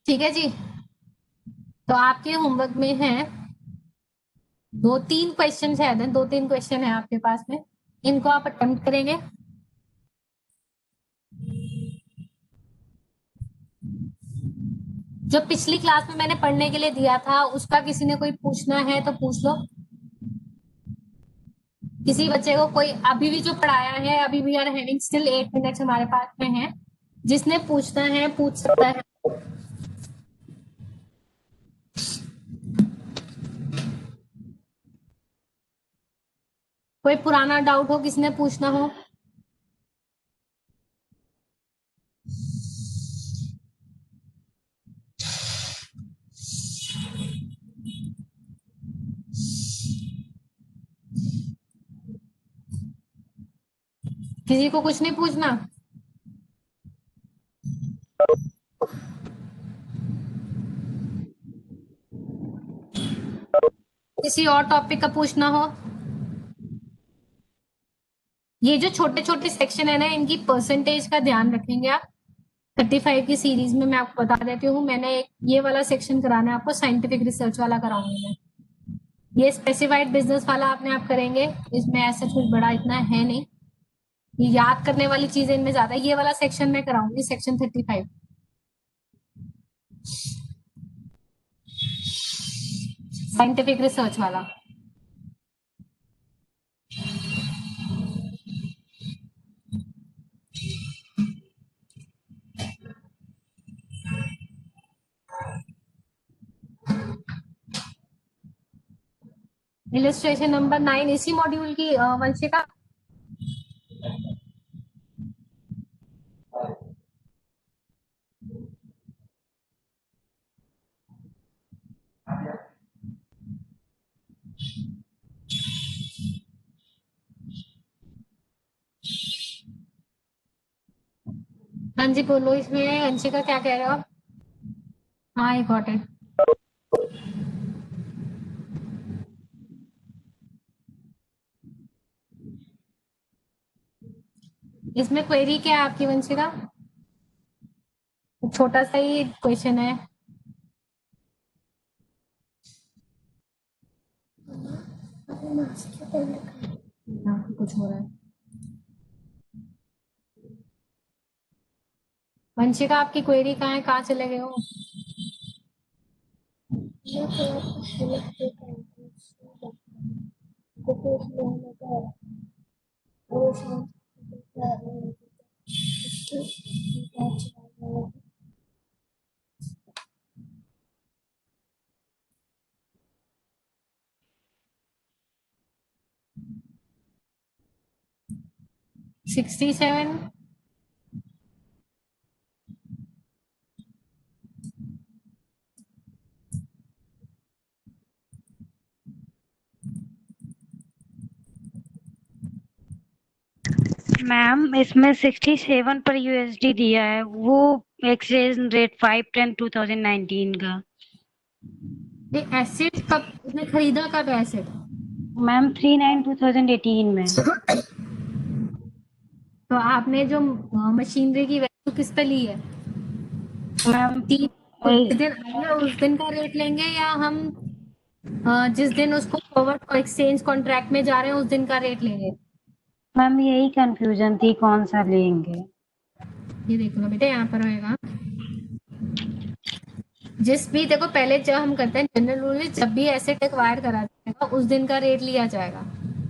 ठीक है जी, तो आपके होमवर्क में है 2-3 क्वेश्चन शायद है, 2-3 क्वेश्चन है आपके पास में, इनको आप अटेम्प्ट करेंगे। जो पिछली क्लास में मैंने पढ़ने के लिए दिया था उसका किसी ने कोई पूछना है तो पूछ लो। किसी बच्चे को कोई अभी भी जो पढ़ाया है, अभी we are having still 8 minutes हमारे पास में है, जिसने पूछना है पूछ सकता है। कोई पुराना डाउट हो, किसी ने पूछना हो? किसी को कुछ नहीं पूछना? किसी और टॉपिक का पूछना हो? ये जो छोटे छोटे सेक्शन है ना, इनकी परसेंटेज का ध्यान रखेंगे आप। 35 की सीरीज में मैं आपको बता देती हूँ, मैंने एक ये वाला सेक्शन कराना है आपको, साइंटिफिक रिसर्च वाला कराऊंगी मैं। ये स्पेसिफाइड बिजनेस वाला आपने आप करेंगे, इसमें ऐसा कुछ बड़ा इतना है नहीं, ये याद करने वाली चीजें इनमें ज्यादा है। ये वाला सेक्शन मैं कराऊंगी, सेक्शन 35 साइंटिफिक रिसर्च वाला। इलिस्ट्रेशन नंबर 9 इसी मॉड्यूल की वंशिका। हाँ जी बोलो, इसमें वंशिका क्या कह रहे हो आप? हाँ आई गॉट इट। इसमें क्वेरी क्या है आपकी वंशिका? छोटा सा ही क्वेश्चन है। हाँ, कुछ हो रहा है। वंशिका आपकी क्वेरी कहाँ है, कहाँ चले गए हो? Sixty seven. मैम इसमें 67 पर यूएसडी दिया है, वो एक्सचेंज रेट 5/10/2019 का। ये एसिड कब उसने खरीदा, कब एसिड? मैम 3/9/2018 में। तो आपने जो मशीनरी की वैल्यू किस पे ली है? मैम तीन, जिस वही दिन आएगा उस दिन का रेट लेंगे, या हम जिस दिन उसको फॉरवर्ड एक्सचेंज कॉन्ट्रैक्ट में जा रहे हैं उस दिन का रेट लेंगे? मैम यही कंफ्यूजन थी कौन सा लेंगे। ये देख लो बेटे, यहाँ पर होएगा जिस भी, देखो पहले जब हम करते हैं जनरल रूल में, जब भी एसेट एक्वायर करा जाएगा उस दिन का रेट लिया जाएगा,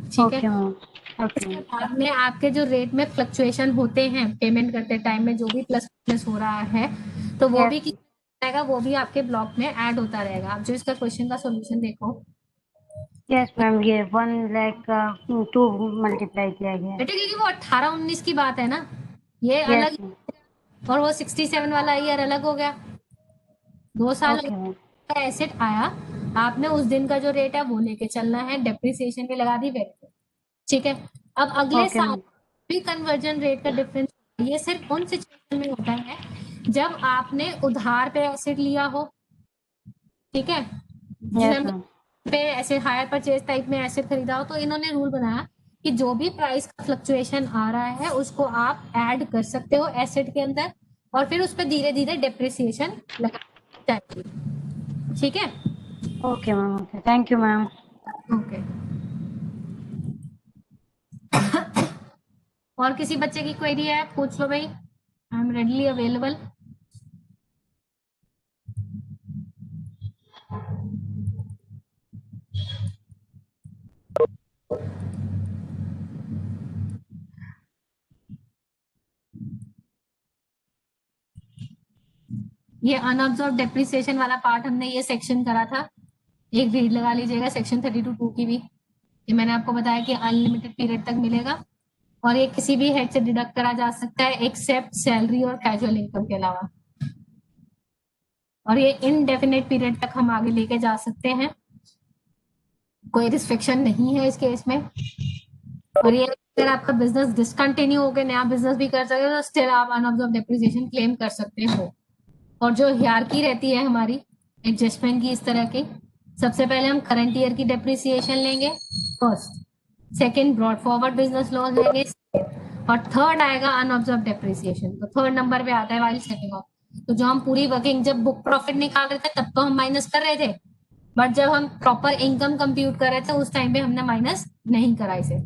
ठीक है। Okay ma'am. ओके इसके मैम। बाद में आपके जो रेट में फ्लक्चुएशन होते हैं पेमेंट करते टाइम में, जो भी प्लस माइनस हो रहा है, तो वो भी यस किया जाएगा, वो भी आपके ब्लॉक में ऐड होता रहेगा। आप जो इसका क्वेश्चन का सॉल्यूशन देखो, यस मैम, ये 1 लाख का 2 मल्टीप्लाई किया गया है। बेटे क्योंकि वो 18-19 की बात है ना, ये यस अलग, मैम। और वो 67 वाला ईयर अलग हो गया। 2 साल ओके मैम। का एसेट आया, आपने उस दिन का जो रेट है वो लेके चलना है, डेप्रिसिएशन भी लगा दी वैल्यू, ठीक है। अब अगले ओके साल मैम। भी कन्वर्जन रेट का डिफरेंस, ये सिर्फ उन सिचुएशन में होता है जब आपने उधार पे एसेट लिया हो, ठीक है। यस जिन्होंने मैम। पे ऐसे हायर परचेज टाइप में एसेट खरीदा हो, तो इन्होंने रूल बनाया कि जो भी प्राइस का फ्लक्चुएशन आ रहा है उसको आप ऐड कर सकते हो एसेट के अंदर, और फिर उस पर धीरे धीरे डेप्रिसिएशन लगा जाएगी, ठीक है। Okay ma'am. Okay, thank you ma'am. Okay. और किसी बच्चे की क्वेरी है पूछ लो भाई, आई एम रेडली अवेलेबल। ये अनऑब्जर्व डेप्रिसिएशन वाला पार्ट हमने ये सेक्शन करा था, एक रीड लगा लीजिएगा सेक्शन 32(2) की भी। ये मैंने आपको बताया कि अनलिमिटेड पीरियड तक मिलेगा, और ये किसी भी हेड से डिडक्ट करा जा सकता है एक्सेप्ट सैलरी और कैजुअल इनकम के अलावा, और ये इनडेफिनेट पीरियड तक हम आगे लेके जा सकते हैं, कोई रिस्ट्रिक्शन नहीं है इस केस में। और ये अगर आपका बिजनेस डिसकंटिन्यू हो गया, नया बिजनेस भी कर सकते हो, तो स्टिल आप अनऑब्जर्व डेप्रिसिएशन क्लेम कर सकते हो। और जो हियरकी रहती है हमारी एडजस्टमेंट की इस तरह की, सबसे पहले हम करंट ईयर की डेप्रिसिएशन लेंगे first, second broad forward business loss लेंगे, और थर्ड आएगा अनऑब्जर्व डेप्रिसिएशन, तो थर्ड नंबर पे आता है वाइल सेटिंग ऑफ। तो जो हम पूरी वर्किंग जब बुक प्रॉफिट निकाल रहे थे तब तो हम माइनस कर रहे थे, बट जब हम प्रॉपर इनकम कंप्यूट कर रहे थे उस टाइम पे हमने माइनस नहीं करा इसे।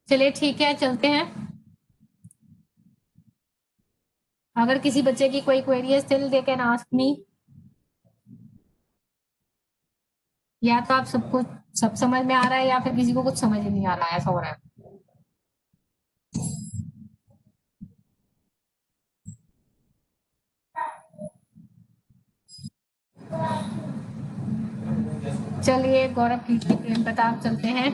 चलिए ठीक है, चलते हैं। अगर किसी बच्चे की कोई क्वेरी है still they can ask me, या तो आप सबको सब समझ में आ रहा है या फिर किसी को कुछ समझ ही नहीं आ रहा है, ऐसा हो रहा है। चलिए गौरव की प्रताप चलते हैं।